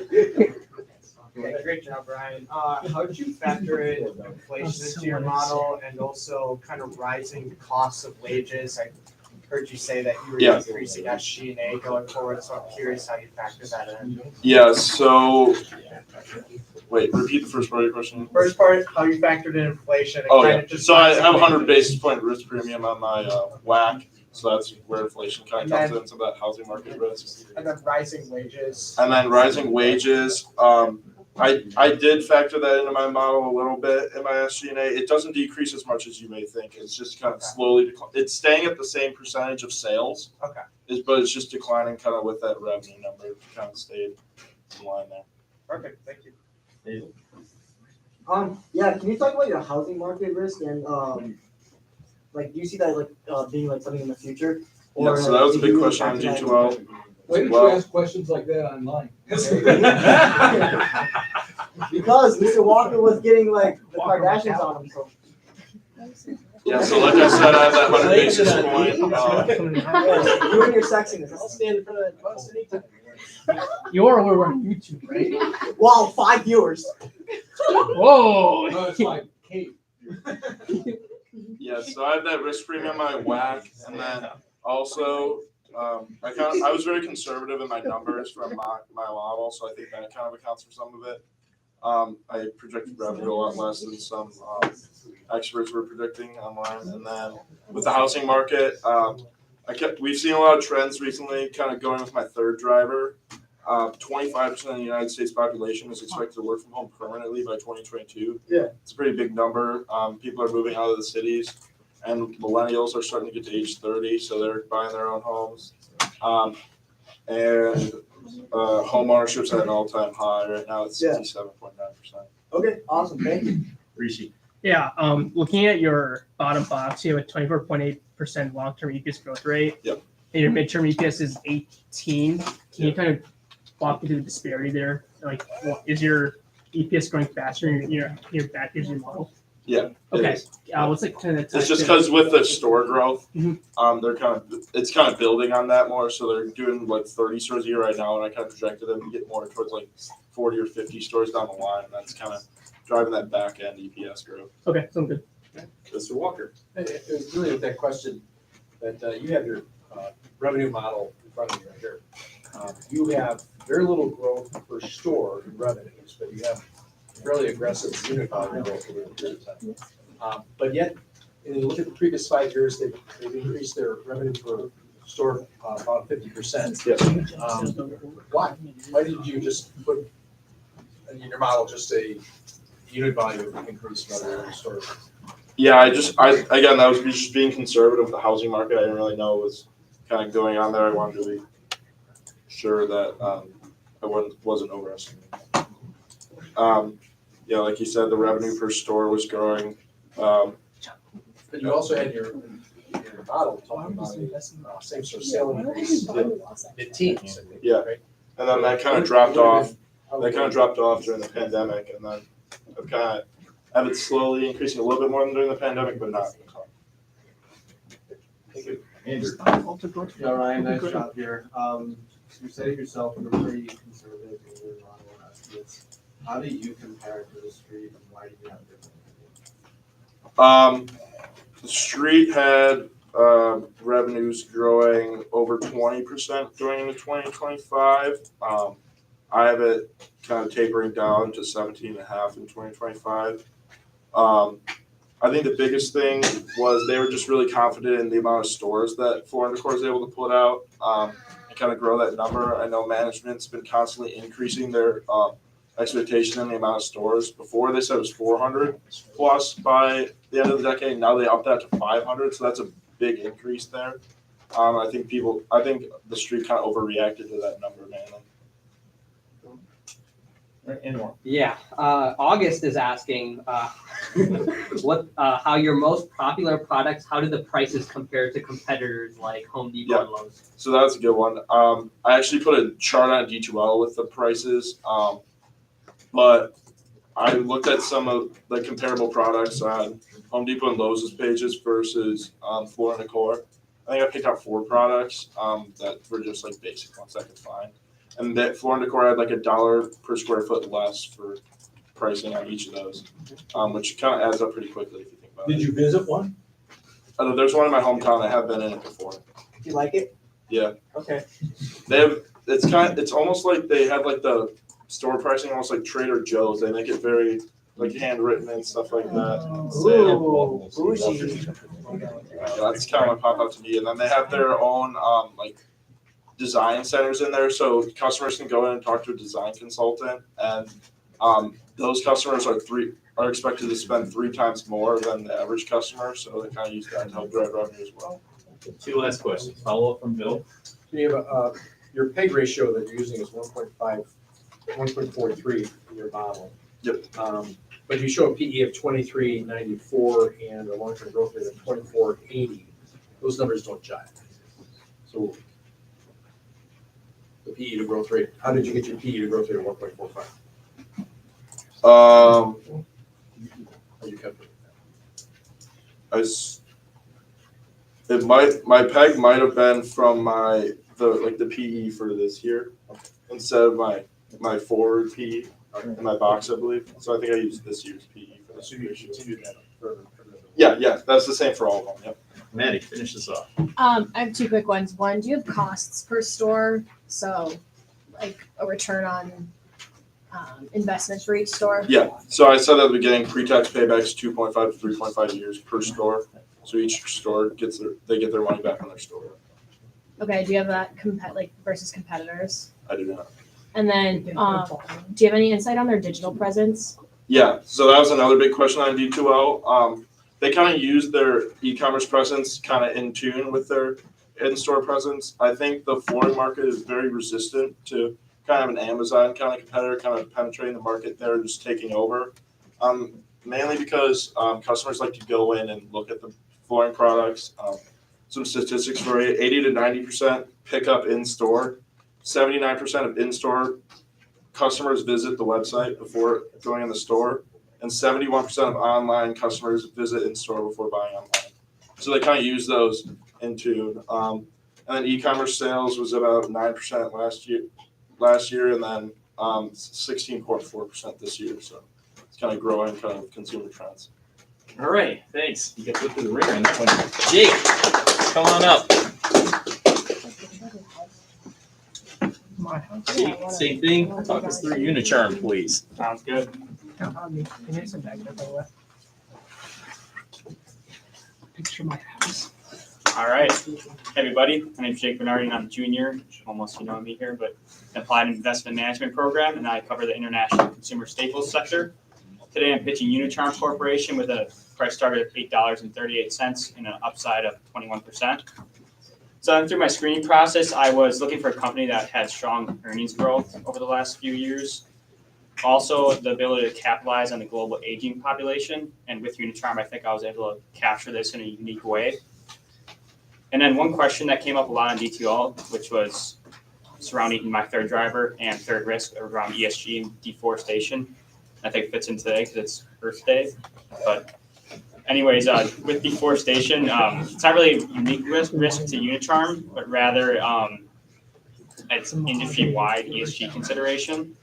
[SPEAKER 13] Great job, Brian. How did you factor in inflation into your model and also kind of rising costs of wages? I heard you say that you were increasing SG&A going forward, so I'm curious how you factor that in.
[SPEAKER 17] Yeah, so wait, repeat the first part of your question.
[SPEAKER 13] First part, how you factored in inflation. And
[SPEAKER 17] Oh
[SPEAKER 13] kind
[SPEAKER 17] yeah,
[SPEAKER 13] of just
[SPEAKER 17] so I have 100 basis point risk premium on my WAC, so that's where inflation kind of comes into that housing market risk.
[SPEAKER 13] And then rising wages.
[SPEAKER 17] And then rising wages, I did factor that into my model a little bit in my SG&A. It doesn't decrease as much as you may think. It's just kind of slowly declining. It's staying at the same percentage of sales.
[SPEAKER 13] Okay.
[SPEAKER 17] But it's just declining kind of with that revenue number. It kind of stayed in line there.
[SPEAKER 13] Perfect, thank you.
[SPEAKER 16] Yeah, can you talk about your housing market risk and like, do you see that like being like something in the future?
[SPEAKER 17] Or, yeah, so that was a big question on G2L.
[SPEAKER 7] Why did you ask questions like that online?
[SPEAKER 16] Because Mr. Walker was getting like the Kardashians on him, so.
[SPEAKER 17] Yeah, so like I said, I have that 100 basis point.
[SPEAKER 16] You and your sexiness.
[SPEAKER 2] I'll stand in front of that bus anytime. You're over on YouTube, right?
[SPEAKER 16] Wow, 5 viewers.
[SPEAKER 2] Whoa.
[SPEAKER 7] No, it's fine. Kate.
[SPEAKER 17] Yeah, so I have that risk premium on my WAC, and then also I was very conservative in my numbers from my model, so I think that kind of accounts for some of it. I projected revenue a lot less than some experts were predicting online, and then with the housing market, we've seen a lot of trends recently. Kind of going with my third driver, 25% of the United States population is expected to work from home permanently by 2022.
[SPEAKER 16] Yeah,
[SPEAKER 17] it's a pretty big number. People are moving out of the cities, and millennials are starting to get to age 30, so they're buying their own homes. And home ownership's at an all-time high right now. It's 67.9%.
[SPEAKER 16] Okay, awesome. Thank you.
[SPEAKER 17] Rishi.
[SPEAKER 2] Yeah, looking at your bottom box, you have a 24.8% long-term EPS growth rate.
[SPEAKER 17] Yep.
[SPEAKER 2] And your midterm EPS is 18. Can you kind of walk me through the disparity there? Like, is your EPS growing faster in your back years in your model?
[SPEAKER 17] Yeah.
[SPEAKER 2] Okay. What's like kind of
[SPEAKER 17] It's just because with the store growth, it's kind of building on that more. So they're doing like 30 stores a year right now, and I kind of projected them to get more towards like 40 or 50 stores down the line, and that's kind of driving that back end EPS growth.
[SPEAKER 2] Okay, sounds good.
[SPEAKER 14] Mr. Walker. It was really with that question that you have your revenue model in front of you right here. You have very little growth per store in revenues, but you have fairly aggressive unit volume growth over the period of time. But yet, when you look at the previous 5 years, they've increased their revenue per store about 50%.
[SPEAKER 17] Yes.
[SPEAKER 14] Why? Why did you just put in your model, just a unit volume increase rather than store?
[SPEAKER 17] Yeah, again, that was just being conservative with the housing market. I didn't really know what was kind of going on there. I wanted to be sure that I wasn't overestimating. Yeah, like you said, the revenue per store was growing.
[SPEAKER 14] But you also had your model talking about a same store sale increase mid-teens, I think.
[SPEAKER 17] Yeah,
[SPEAKER 14] right?
[SPEAKER 17] and then that kind of dropped off. That kind of dropped off during the pandemic, and then I've had it slowly increasing a little bit more than during the pandemic, but not.
[SPEAKER 14] Thank you.
[SPEAKER 5] Andrew.
[SPEAKER 11] Yeah, Ryan, nice job here. You said it yourself, you're pretty conservative in your model estimates. How do you compare to the street, and why do you have different opinions?
[SPEAKER 17] The street had revenues growing over 20% going into 2025. I have it kind of tapering down to 17.5 in 2025. I think the biggest thing was they were just really confident in the amount of stores that Decor is able to put out and kind of grow that number. I know management's been constantly increasing their expectation in the amount of stores. Before they said it was 400 plus by the end of the decade. Now they upped that to 500, so that's a big increase there. I think the street kind of overreacted to that number, mainly.
[SPEAKER 18] Yeah, August is asking how your most popular products, how do the prices compare to competitors like Home Depot and Lowe's?
[SPEAKER 17] So that's a good one. I actually put a chart on D2L with the prices, but I looked at some of the comparable products on Home Depot and Lowe's pages versus Floor & Decor. I think I picked out 4 products that were just like basic ones I could find. And that Floor & Decor had like $1 per square foot less for pricing on each of those, which kind of adds up pretty quickly if you think about it.
[SPEAKER 7] Did you visit one?
[SPEAKER 17] There's one in my hometown. I have been in it before.
[SPEAKER 16] Do you like it?
[SPEAKER 17] Yeah.
[SPEAKER 16] Okay.
[SPEAKER 17] It's almost like they have like the store pricing, almost like Trader Joe's. They make it very like handwritten and stuff like that.
[SPEAKER 16] Ooh, bougie.
[SPEAKER 17] That's kind of what popped out to me. And then they have their own like design centers in there, so customers can go in and talk to a design consultant, and those customers are expected to spend 3 times more than the average customer, so they kind of use that to help drive revenue as well.
[SPEAKER 5] 2 last questions. Follow up from Bill.
[SPEAKER 14] You have your PEG ratio that you're using is 1.43 in your model.
[SPEAKER 17] Yep.
[SPEAKER 14] But you show a PE of 2394 and a long-term growth rate of 2480. Those numbers don't jive. So the PE to growth rate, how did you get your PE to growth rate of 1.45? How you calculate
[SPEAKER 17] that? My PEG might have been from the PE for this year instead of my forward PE in my box, I believe. So I think I used this year's PE for this.
[SPEAKER 14] So you continued that for
[SPEAKER 17] Yeah, that's the same for all of them. Yep.
[SPEAKER 5] Maddie, finish this off.
[SPEAKER 3] I have 2 quick ones. One, do you have costs per store? So, like a return on investments for each store?
[SPEAKER 17] Yeah. So I said at the beginning, pre-tax paybacks 2.5 to 3.5 years per store. So each store get their money back on their store.
[SPEAKER 3] Okay. Do you have that versus competitors?
[SPEAKER 17] I do not.
[SPEAKER 3] And then, do you have any insight on their digital presence?
[SPEAKER 17] Yeah. So that was another big question on D2L. They kind of use their e-commerce presence kind of in tune with their in-store presence. I think the flooring market is very resistant to kind of an Amazon kind of competitor kind of penetrating the market there, just taking over. Mainly because customers like to go in and look at the flooring products. Some statistics for you: 80 to 90% pick up in store. 79% of in-store customers visit the website before going in the store, and 71% of online customers visit in-store before buying online. So they kind of use those in tune. And then e-commerce sales was about 9% last year, and then 16.4% this year. So it's kind of growing kind of consumer trends.
[SPEAKER 5] All right, thanks. You got to go through the ringer on that one. Jake, come on up. Jake, same thing. Talk us through Unicharm, please.
[SPEAKER 10] Sounds good.
[SPEAKER 2] Picture my house.
[SPEAKER 8] All right, hey everybody. My name's Jake Bernarde, and I'm a junior. Almost you know me here, but applied investment management program, and I cover the international consumer staples sector. Today, I'm pitching Unicharm Corporation with a price target of $8.38 and an upside of 21%. So through my screening process, I was looking for a company that had strong earnings growth over the last few years. Also, the ability to capitalize on the global aging population. And with Unicharm, I think I was able to capture this in a unique way. And then one question that came up a lot on DTL, which was surrounding my third driver and third risk around ESG and deforestation. I think it fits in today because it's Earth Day. But anyways, with deforestation, it's not really a unique risk to Unicharm, but rather it's industry-wide ESG consideration.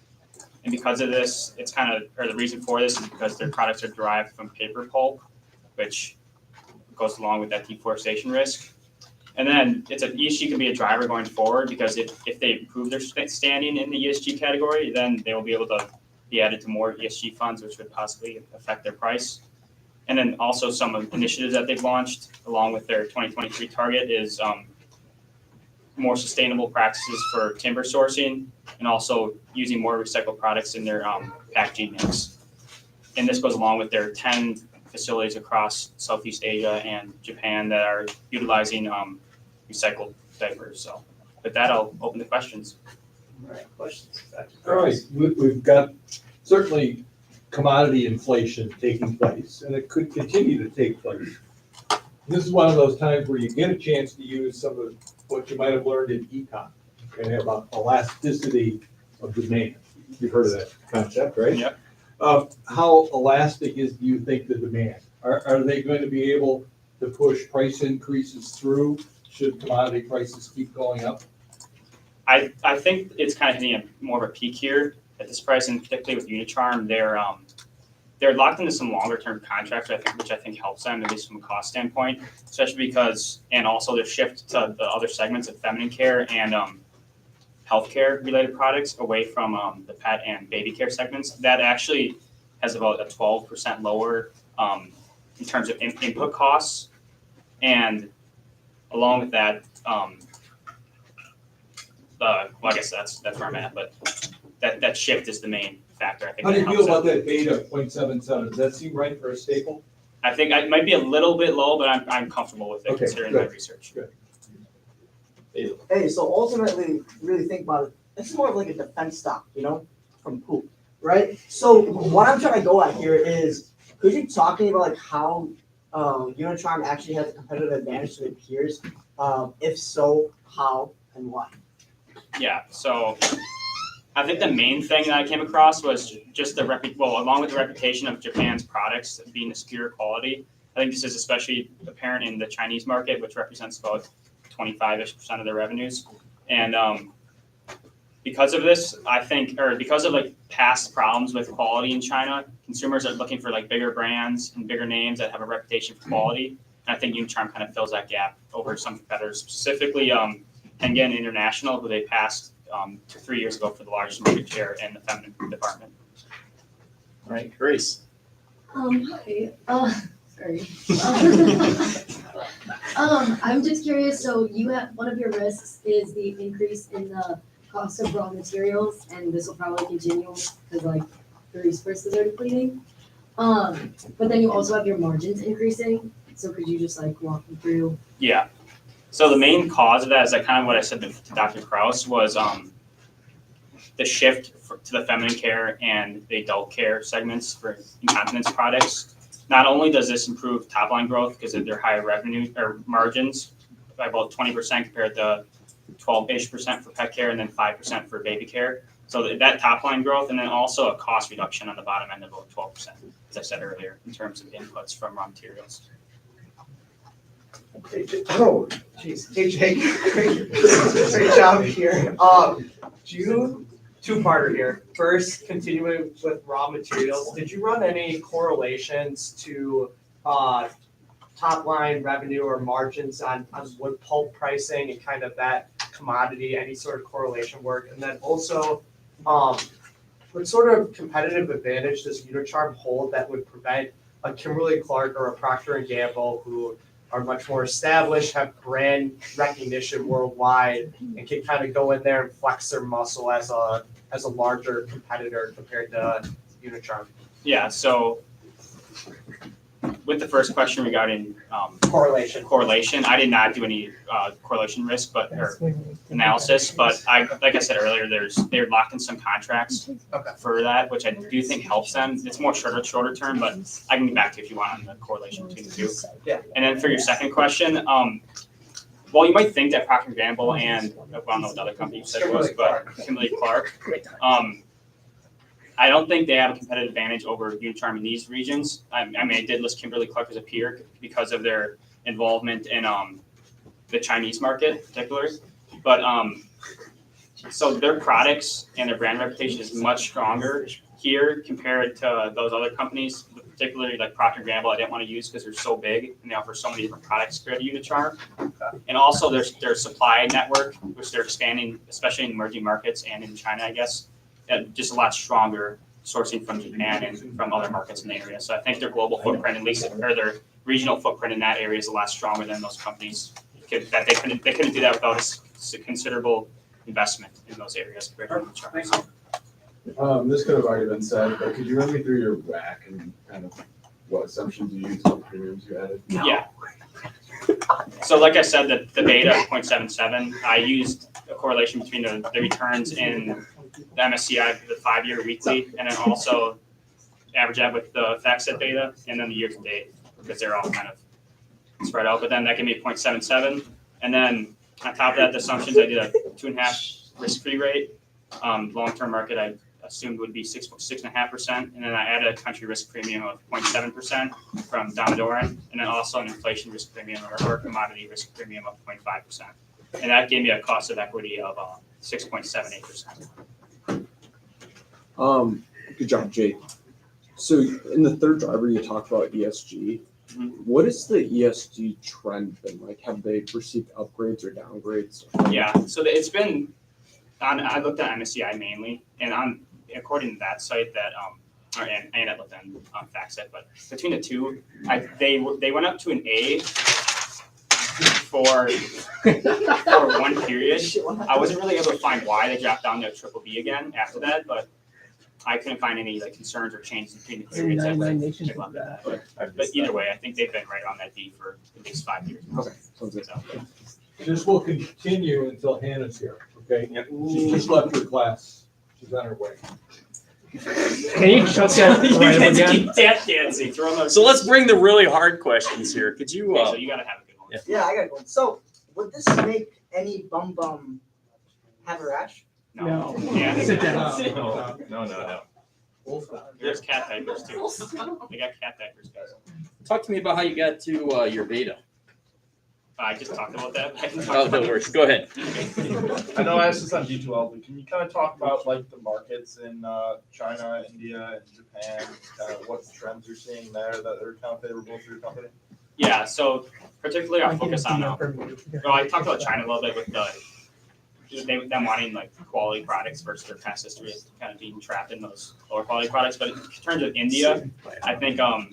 [SPEAKER 8] And because of this, it's kind of, or the reason for this is because their products are derived from paper pulp, which goes along with that deforestation risk. And then ESG can be a driver going forward because if they improve their standing in the ESG category, then they will be able to be added to more ESG funds, which would possibly affect their price. And then also some initiatives that they've launched along with their 2023 target is more sustainable practices for timber sourcing and also using more recycled products in their packaging mix. And this goes along with their 10 facilities across Southeast Asia and Japan that are utilizing recycled diapers. So with that, I'll open the questions.
[SPEAKER 7] All right, questions. All right, we've got certainly commodity inflation taking place, and it could continue to take place. This is one of those times where you get a chance to use some of what you might have learned in econ, okay, about elasticity of demand. You've heard of that concept, right?
[SPEAKER 8] Yep.
[SPEAKER 7] How elastic do you think the demand? Are they going to be able to push price increases through should commodity prices keep going up?
[SPEAKER 8] I think it's kind of hitting more of a peak here at this price, and particularly with Unicharm, they're locked into some longer term contracts, which I think helps them, at least from a cost standpoint, especially because, and also the shift to the other segments of feminine care and healthcare related products away from the pet and baby care segments. That actually has about a 12% lower in terms of input costs. And along with that, well, I guess that's where I'm at, but that shift is the main factor. I think.
[SPEAKER 7] How do you feel about that beta 0.77? Does that seem right for a staple?
[SPEAKER 8] I think it might be a little bit low, but I'm comfortable with it considering my research.
[SPEAKER 7] Good.
[SPEAKER 16] Hey, so ultimately, really think about it. This is more of like a defense stock, from poop, right? So what I'm trying to go at here is, could you talk to me about like how Unicharm actually has a competitive advantage to their peers? If so, how and why?
[SPEAKER 8] Yeah, so I think the main thing that I came across was just along with the reputation of Japan's products being a superior quality. I think this is especially apparent in the Chinese market, which represents about 25-ish% of their revenues. And because of this, I think, or because of like past problems with quality in China, consumers are looking for like bigger brands and bigger names that have a reputation for quality. And I think Unicharm kind of fills that gap over some competitors, specifically Hengen International, who they passed 3 years ago for the largest market share in the feminine department.
[SPEAKER 5] All right, Grace.
[SPEAKER 6] Hi. Sorry. I'm just curious. So you have one of your risks is the increase in the cost of raw materials, and this will probably continue because like the resources are depleting. But then you also have your margins increasing. So could you just like walk me through?
[SPEAKER 8] Yeah. So the main cause of that is kind of what I said to Dr. Krause was the shift to the feminine care and the adult care segments for incontinence products. Not only does this improve top line growth because of their higher revenue or margins by about 20% compared to 12-ish% for pet care and then 5% for baby care. So that top line growth and then also a cost reduction on the bottom end of about 12%, as I said earlier, in terms of inputs from raw materials.
[SPEAKER 13] Oh, geez. Hey, Jake. Great job here. Two-parter here. First, continuing with raw materials, did you run any correlations to top line revenue or margins on wood pulp pricing and kind of that commodity, any sort of correlation work? And then also, what sort of competitive advantage does Unicharm hold that would prevent a Kimberly-Clark or a Procter & Gamble who are much more established, have brand recognition worldwide, and can kind of go in there and flex their muscle as a larger competitor compared to Unicharm?
[SPEAKER 10] Yeah, so with the first question regarding
[SPEAKER 13] correlation,
[SPEAKER 10] I did not do any correlation risk, but or analysis. But like I said earlier, they're locked in some contracts for that, which I do think helps them. It's more shorter term, but I can get back to you if you want on the correlation between the two.
[SPEAKER 13] Yeah.
[SPEAKER 10] And then for your second question, well, you might think that Procter & Gamble and I don't know what the other company you said it was, but Kimberly-Clark. I don't think they have a competitive advantage over Unicharm in these regions. I mean, I did list Kimberly-Clark as a peer because of their involvement in the Chinese market, particularly. But so their products and their brand reputation is much stronger here compared to those other companies, particularly like Procter & Gamble. I didn't want to use because they're so big and they offer so many different products compared to Unicharm. And also their supply network, which they're expanding, especially in emerging markets and in China, I guess. Just a lot stronger sourcing from Japan and from other markets in the area. So I think their global footprint, at least, or their regional footprint in that area is a lot stronger than those companies. That they couldn't do that without a considerable investment in those areas compared to Unicharm.
[SPEAKER 19] This could have already been said, but could you run me through your WACC and kind of what assumptions you used and premiums you added?
[SPEAKER 10] Yeah. So like I said, the beta 0.77, I used a correlation between the returns in the MSCI, the 5-year weekly, and then also average that with the FactSet beta, and then the year to date, because they're all kind of spread out. But then that gave me a 0.77. And then on top of that, the assumptions, I did a 2.5 risk-free rate. Long-term market, I assumed would be 6.5%. And then I added a country risk premium of 0.7% from Domadoran, and then also an inflation risk premium or commodity risk premium of 0.5%. And that gave me a cost of equity of 6.78%.
[SPEAKER 20] Good job, Jake. So in the third driver, you talked about ESG. What has the ESG trend been like? Have they received upgrades or downgrades?
[SPEAKER 10] Yeah, so it's been I looked at MSCI mainly, and according to that site that and I looked on FactSet, but between the two, they went up to an A for one period. I wasn't really able to find why they dropped down to a triple B again after that, but I couldn't find any concerns or changes between the periods. But either way, I think they've been right on that D for at least 5 years.
[SPEAKER 20] Okay, sounds good.
[SPEAKER 7] This will continue until Hannah's here, okay? She just left her class. She's on her way.
[SPEAKER 2] Can you shut that right again?
[SPEAKER 5] Tap dancing. So let's bring the really hard questions here. Could you?
[SPEAKER 10] So you gotta have a good one.
[SPEAKER 16] Yeah, I got one. So would this make any bum have a rash?
[SPEAKER 10] No.
[SPEAKER 2] Yeah. Sit down.
[SPEAKER 5] No.
[SPEAKER 10] There's cat diapers too. They got cat diapers, guys.
[SPEAKER 5] Talk to me about how you got to your beta.
[SPEAKER 10] I just talked about that. I can talk
[SPEAKER 5] Oh,
[SPEAKER 10] about
[SPEAKER 5] no worries. Go ahead.
[SPEAKER 17] I know I asked this on D12, but can you kind of talk about like the markets in China, India, and Japan, kind of what trends you're seeing there that are kind of favorable for your company?
[SPEAKER 10] Yeah, so particularly I'll focus on, well, I talked about China a little bit with them wanting like quality products versus their past history of kind of being trapped in those lower quality products. But in terms of India, I think a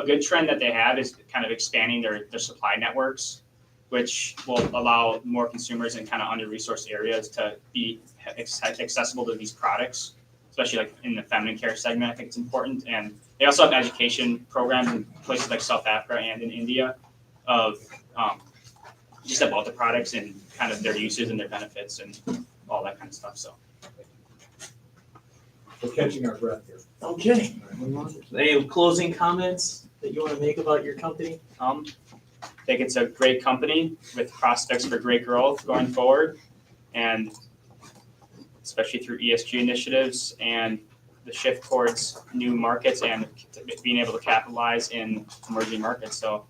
[SPEAKER 10] good trend that they have is kind of expanding their supply networks, which will allow more consumers in kind of under-resourced areas to be accessible to these products, especially like in the feminine care segment. I think it's important. And they also have education programs in places like South Africa and in India of just about the products and kind of their uses and their benefits and all that kind of stuff. So
[SPEAKER 7] We're catching our breath here.
[SPEAKER 1] Okay. Any closing comments that you want to make about your company?
[SPEAKER 10] I think it's a great company with prospects for great growth going forward, and especially through ESG initiatives and the shift towards new markets and being able to capitalize in emerging markets. So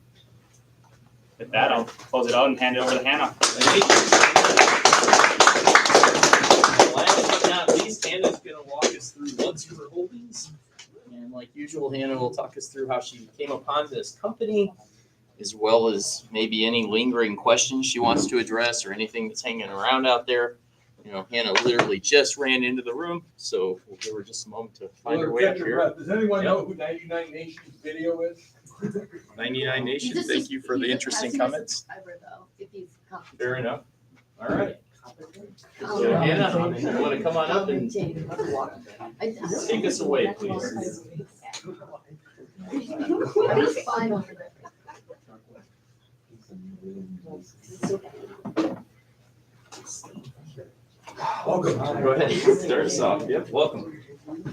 [SPEAKER 10] with that, I'll close it out and hand it over to Hannah.
[SPEAKER 5] Last but not least, Hannah's going to walk us through Luxfer Holdings. And like usual, Hannah will talk us through how she came upon this company, as well as maybe any lingering questions she wants to address or anything that's hanging around out there. You know, Hannah literally just ran into the room, so we'll give her just a moment to find her way up here.
[SPEAKER 7] Does anyone know who 99 Nations Video is?
[SPEAKER 5] 99 Nation,
[SPEAKER 6] He's a
[SPEAKER 5] thank you for the
[SPEAKER 6] he's a
[SPEAKER 5] interesting
[SPEAKER 6] passive
[SPEAKER 5] comments.
[SPEAKER 6] subscriber, though, if he's competent.
[SPEAKER 5] Fair enough. All right.
[SPEAKER 6] Oh,
[SPEAKER 5] So
[SPEAKER 6] wow.
[SPEAKER 5] Hannah, you want to come on up and take us away, please?
[SPEAKER 6] He's fine over there.
[SPEAKER 5] Welcome. Go ahead. Start us off. Yep, welcome.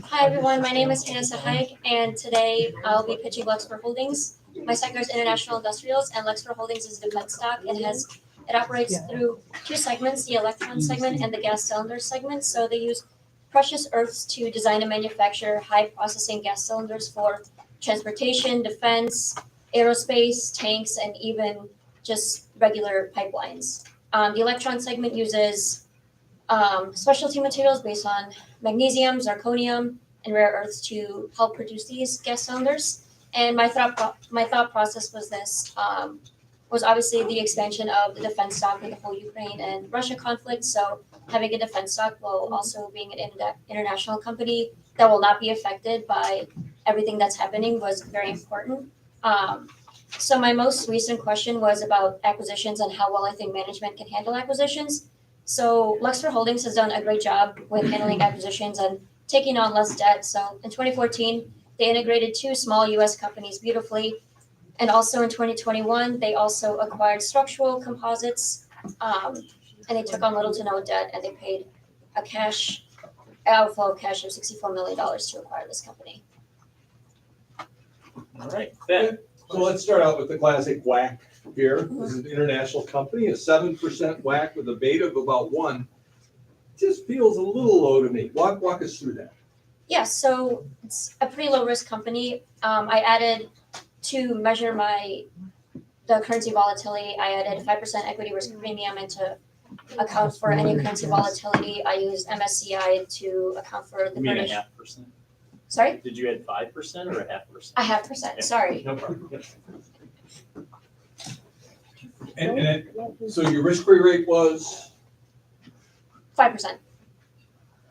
[SPEAKER 21] Hi everyone, my name is Cehaic, and today I'll be pitching Luxfer Holdings. My sector is international industrials, and Luxfer Holdings is a defense stock. It operates through two segments, the electron segment and the gas cylinder segment. So they use precious earths to design and manufacture high processing gas cylinders for transportation, defense, aerospace, tanks, and even just regular pipelines. The electron segment uses specialty materials based on magnesium, zirconium, and rare earths to help produce these gas cylinders. And my thought process was this: was obviously the expansion of the defense stock with the whole Ukraine and Russia conflict. So having a defense stock while also being an international company that will not be affected by everything that's happening was very important. So my most recent question was about acquisitions and how well I think management can handle acquisitions. So Luxfer Holdings has done a great job with handling acquisitions and taking on less debt. So in 2014, they integrated two small U.S. companies beautifully. And also in 2021, they also acquired Structural Composites, and they took on little to no debt, and they paid a cash outflow of $64 million to acquire this company.
[SPEAKER 5] All right, Ben.
[SPEAKER 7] So let's start out with the classic WACC here. This is an international company, a 7% WACC with a beta of about 1. Just feels a little low to me. Walk us through that.
[SPEAKER 21] Yeah, so it's a pretty low risk company. I added to measure the currency volatility, I added 5% equity risk premium, and to account for any currency volatility, I used MSCI to account for the
[SPEAKER 5] You mean
[SPEAKER 21] British.
[SPEAKER 5] 0.5%?
[SPEAKER 21] Sorry?
[SPEAKER 5] Did you add 5% or 0.5%?
[SPEAKER 21] A 0.5%, sorry.
[SPEAKER 5] No problem.
[SPEAKER 7] So your risk-free rate was?
[SPEAKER 21] 5%.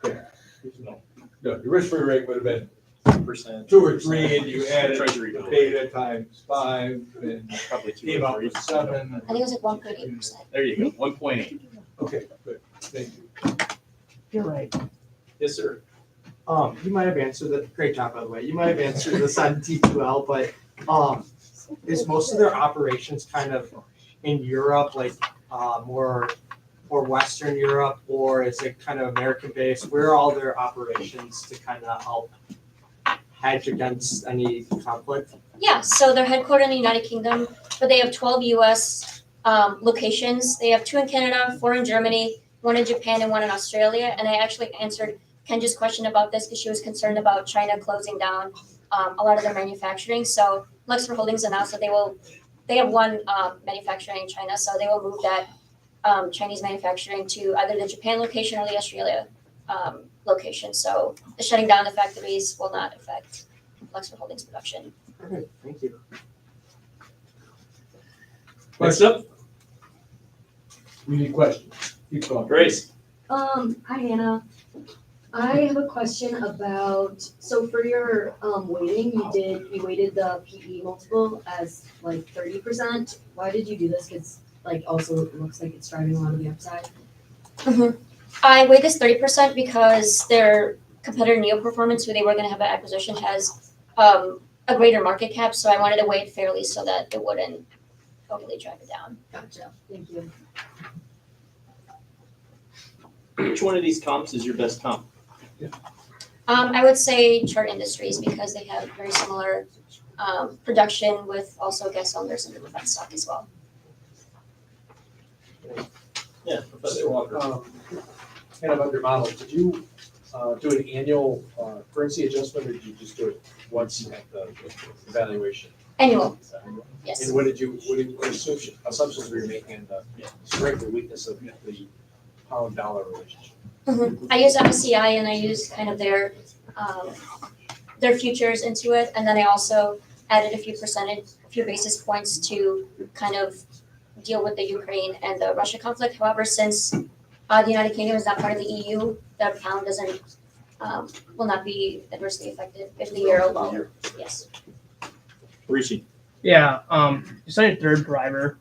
[SPEAKER 7] No, your risk-free rate would have been
[SPEAKER 5] 2%.
[SPEAKER 7] 2 or 3, and you added
[SPEAKER 5] Treasury
[SPEAKER 7] the
[SPEAKER 5] bill.
[SPEAKER 7] beta times 5, and
[SPEAKER 5] Probably 2
[SPEAKER 7] came
[SPEAKER 5] or
[SPEAKER 7] out
[SPEAKER 5] 3.
[SPEAKER 7] with 7.
[SPEAKER 21] I think it was like 1.8%.
[SPEAKER 5] There you go, 1.8.
[SPEAKER 7] Okay, good, thank you.
[SPEAKER 13] You're right.
[SPEAKER 5] Yes, sir.
[SPEAKER 13] You might have answered that. Great job, by the way. You might have answered this on T2L, but is most of their operations kind of in Europe, like more Western Europe, or is it kind of American based? Where are all their operations to kind of help hedge against any conflict?
[SPEAKER 21] Yeah, so they're headquartered in the United Kingdom, but they have 12 U.S. Locations. They have 2 in Canada, 4 in Germany, 1 in Japan, and 1 in Australia. And I actually answered Kenja's question about this because she was concerned about China closing down a lot of their manufacturing. So Luxfer Holdings announced that they have 1 manufacturing in China, so they will move that Chinese manufacturing to either the Japan location or the Australia location. So the shutting down the factories will not affect Luxfer Holdings production.
[SPEAKER 13] Okay, thank you.
[SPEAKER 7] Next up. We need questions. Keep going.
[SPEAKER 5] Grace.
[SPEAKER 6] Hi Hannah. I have a question about, so for your weighting, you weighted the PE multiple as like 30%. Why did you do this? Because like also it looks like it's driving a lot of the upside.
[SPEAKER 21] Mm-hmm. I weighed this 30% because their competitor Neo Performance, who they were going to have an acquisition, has a greater market cap. So I wanted to weigh it fairly so that it wouldn't totally drive it down.
[SPEAKER 6] Gotcha. Thank you.
[SPEAKER 5] Which one of these comps is your best comp?
[SPEAKER 21] I would say Chart Industries because they have very similar production with also gas cylinders in the defense stock as well.
[SPEAKER 5] Yeah, Professor Walker.
[SPEAKER 14] Kind of under model, did you do an annual currency adjustment, or did you just do it once at the evaluation?
[SPEAKER 21] Annual. Yes.
[SPEAKER 14] And what assumptions were you making in the strength or weakness of the pound-dollar relationship?
[SPEAKER 21] Mm-hmm. I use MSCI and I use kind of their futures into it, and then I also added a few basis points to kind of deal with the Ukraine and the Russia conflict. However, since the United Kingdom is not part of the EU, the pound will not be adversely affected if the euro will. Yes.
[SPEAKER 5] Rishi.
[SPEAKER 2] Yeah, just on your third driver,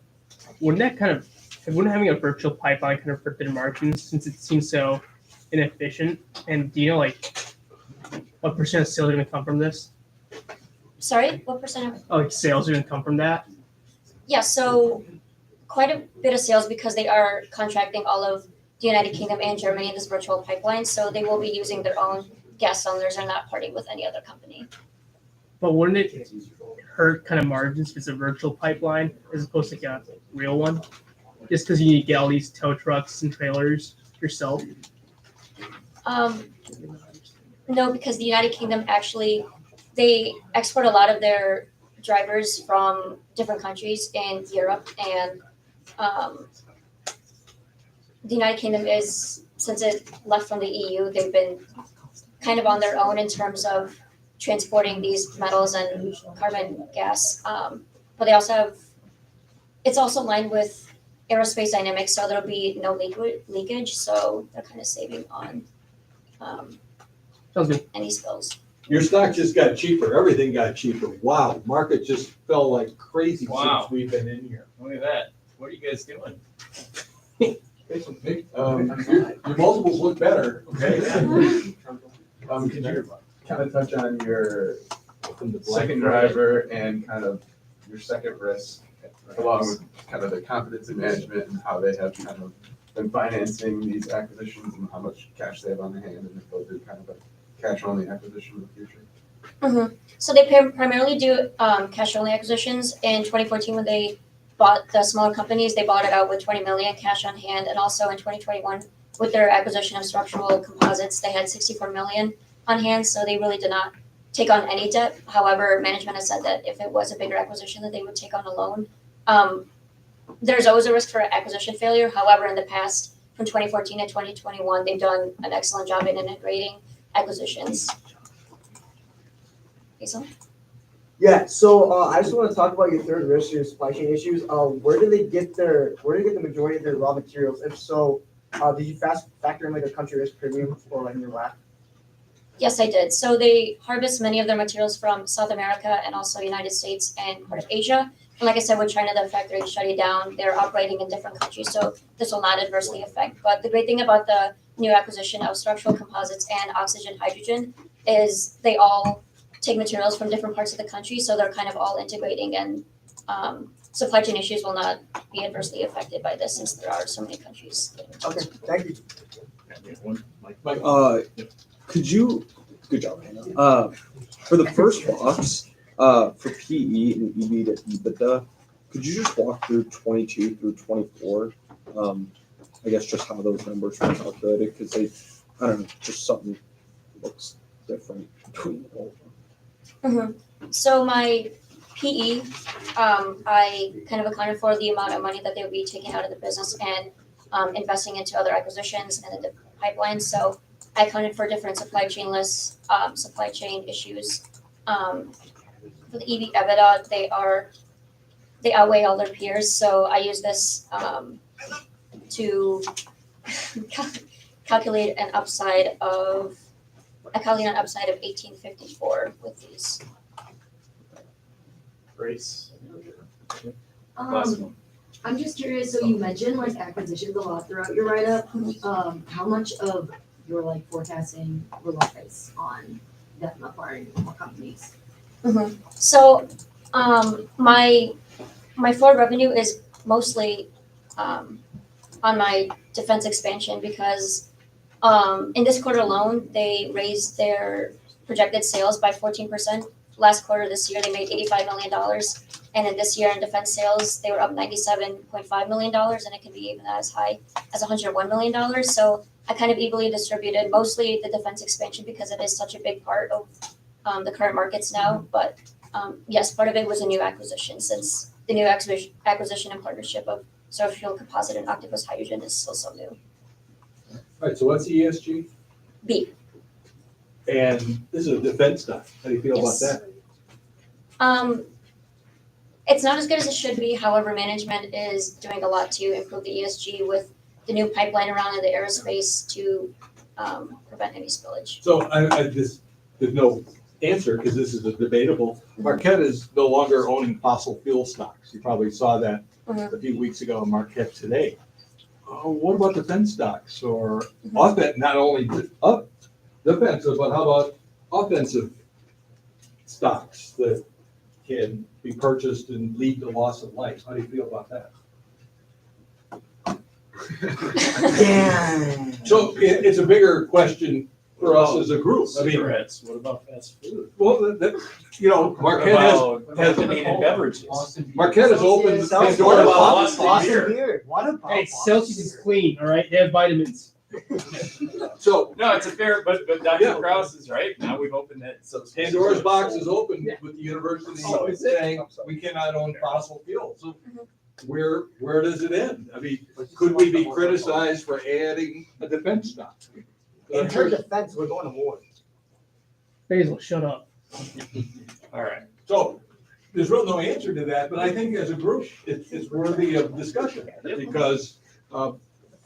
[SPEAKER 2] wouldn't having a virtual pipeline kind of hurt their margins since it seems so inefficient? And do you know like what percent of sales are gonna come from this?
[SPEAKER 21] Sorry, what percent of?
[SPEAKER 2] Oh, like sales are gonna come from that?
[SPEAKER 21] Yeah, so quite a bit of sales because they are contracting all of the United Kingdom and Germany in this virtual pipeline, so they will be using their own gas cylinders and not parting with any other company.
[SPEAKER 2] But wouldn't it hurt kind of margins if it's a virtual pipeline as opposed to like a real one? Just because you need to get all these tow trucks and trailers yourself?
[SPEAKER 21] No, because the United Kingdom actually, they export a lot of their drivers from different countries in Europe, and the United Kingdom is, since it left from the EU, they've been kind of on their own in terms of transporting these metals and carbon gas. But they also have, it's also aligned with aerospace dynamics, so there'll be no leakage, so they're kind of saving on
[SPEAKER 2] Sounds good.
[SPEAKER 21] any spills.
[SPEAKER 7] Your stock just got cheaper, everything got cheaper. Wow, market just fell like crazy
[SPEAKER 5] Wow.
[SPEAKER 7] since we've been in here.
[SPEAKER 5] Look at that. What are you guys doing?
[SPEAKER 7] Your multiples look better, okay?
[SPEAKER 19] Could you kind of touch on your second driver and kind of your second risk, along with kind of the confidence in management and how they have kind of been financing these acquisitions and how much cash they have on hand, and if they'll do kind of a cash-only acquisition in the future?
[SPEAKER 21] Mm-hmm. So they primarily do cash-only acquisitions. In 2014, when they bought the smaller companies, they bought it out with 20 million cash on hand, and also in 2021, with their acquisition of Structural Composites, they had 64 million on hand. So they really did not take on any debt. However, management has said that if it was a bigger acquisition, that they would take on a loan. There's always a risk for acquisition failure. However, in the past, from 2014 to 2021, they've done an excellent job in integrating acquisitions. Jason?
[SPEAKER 16] Yeah, so I just want to talk about your third risk, your supply chain issues. Where do they get the majority of their raw materials? If so, did you factor in like a country risk premium or like in your WAC?
[SPEAKER 21] Yes, I did. So they harvest many of their materials from South America and also United States and part of Asia. And like I said, with China, the factory shutting down, they're operating in different countries, so this will not adversely affect. But the great thing about the new acquisition of Structural Composites and Oxygen Hydrogen is they all take materials from different parts of the country, so they're kind of all integrating, and supply chain issues will not be adversely affected by this since there are so many countries.
[SPEAKER 16] Okay, thank you.
[SPEAKER 20] Could you, good job, Hannah. For the first box, for PE and EV to EBITDA, could you just walk through 22 through 24? I guess just how those numbers were calculated, because I don't know, just something looks different between all of them.
[SPEAKER 21] Mm-hmm. So my PE, I kind of accounted for the amount of money that they would be taking out of the business and investing into other acquisitions and the pipeline. So I accounted for different supply chain lists, supply chain issues. For the EV EBITDA, they outweigh all their peers. So I use this to calculate an upside of 1854 with these.
[SPEAKER 5] Grace.
[SPEAKER 6] I'm just curious, so you mentioned like acquisitions a lot throughout your write-up. How much of your like forecasting relies on them acquiring more companies?
[SPEAKER 21] Mm-hmm. So my forward revenue is mostly on my defense expansion because in this quarter alone, they raised their projected sales by 14%. Last quarter this year, they made $85 million. And then this year in defense sales, they were up $97.5 million, and it can be even as high as $101 million. So I kind of equally distributed mostly the defense expansion because it is such a big part of the current markets now. But yes, part of it was a new acquisition since the new acquisition and partnership of Structural Composite and Octopus Hydrogen is still so new.
[SPEAKER 7] All right, so what's ESG?
[SPEAKER 21] B.
[SPEAKER 7] And this is defense stuff. How do you feel about that?
[SPEAKER 21] It's not as good as it should be. However, management is doing a lot to improve the ESG with the new pipeline around in the aerospace to prevent any spillage.
[SPEAKER 7] So I there's no answer, because this is a debatable. Marquette is no longer owning fossil fuel stocks. You probably saw that a few weeks ago in Marquette today. What about defense stocks or not only defensive, but how about offensive stocks that can be purchased and lead to loss of life? How do you feel about that?
[SPEAKER 16] Yeah.
[SPEAKER 7] So it's a bigger question for us as a group. I mean,
[SPEAKER 1] Cigarettes, what about fast food?
[SPEAKER 7] well, Marquette has
[SPEAKER 1] Carbonated beverages.
[SPEAKER 7] Marquette has opened Pandora's box.
[SPEAKER 2] Hey, Celsius is clean, all right? They have vitamins.
[SPEAKER 7] So
[SPEAKER 5] No, it's a fair, but Dr. Krause is right. Now we've opened that. So
[SPEAKER 7] Pandora's box is open with the university saying we cannot own fossil fuels. So where does it end? I mean, could we be criticized for adding a defense stock?
[SPEAKER 16] In her defense, we're going to war.
[SPEAKER 2] Basil, shut up.
[SPEAKER 5] All right.
[SPEAKER 7] So there's really no answer to that, but I think as a group, it's worthy of discussion because,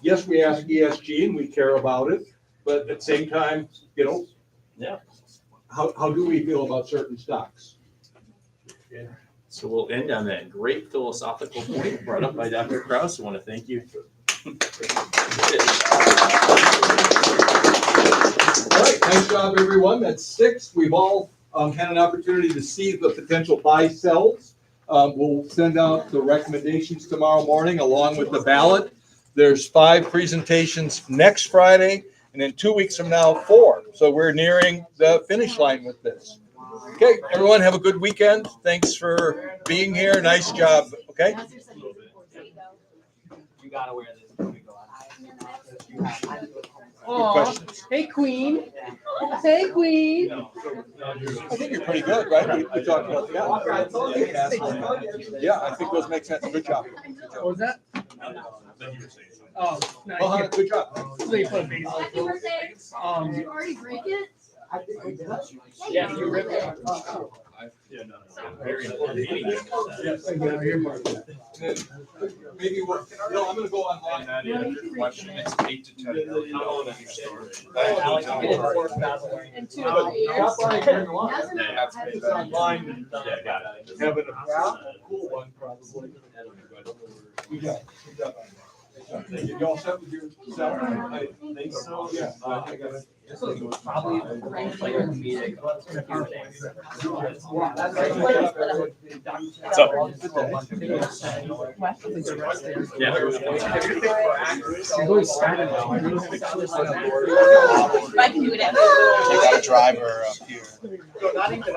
[SPEAKER 7] yes, we ask ESG and we care about it, but at the same time,
[SPEAKER 5] Yeah.
[SPEAKER 7] how do we feel about certain stocks?
[SPEAKER 5] Yeah. So we'll end on that great philosophical point brought up by Dr. Krause. I want to thank you.
[SPEAKER 7] All right, nice job, everyone. That's 6. We've all had an opportunity to see the potential buy sells. We'll send out the recommendations tomorrow morning along with the ballot. There's 5 presentations next Friday, and then 2 weeks from now, 4. So we're nearing the finish line with this. Okay, everyone, have a good weekend. Thanks for being here. Nice job. Okay.
[SPEAKER 18] You gotta wear this when we go out.
[SPEAKER 2] Aw, hey Queen. Hey Queen.
[SPEAKER 7] I think you're pretty good, right? We talked about that. Yeah, I think those make sense. Good job.
[SPEAKER 2] What was that? Oh, nice.
[SPEAKER 7] Well, Hunneke, good job.
[SPEAKER 2] Really fun, Basil.
[SPEAKER 3] Happy birthday. Did you already break it?
[SPEAKER 2] Yeah, you ripped it.
[SPEAKER 5] Very important meeting.
[SPEAKER 7] Yes, maybe I'm gonna go online.
[SPEAKER 17] Question, it's 8 to 10 million dollars in your storage.
[SPEAKER 3] In 2 to 3 years.
[SPEAKER 7] Online, having a cool one probably. Good job. Good job. You all set with your salary? I think so. Yeah. I got it.
[SPEAKER 18] This was probably like a comedic.
[SPEAKER 2] You're going Spider now.
[SPEAKER 11] They got a driver up here.
[SPEAKER 13] Not even.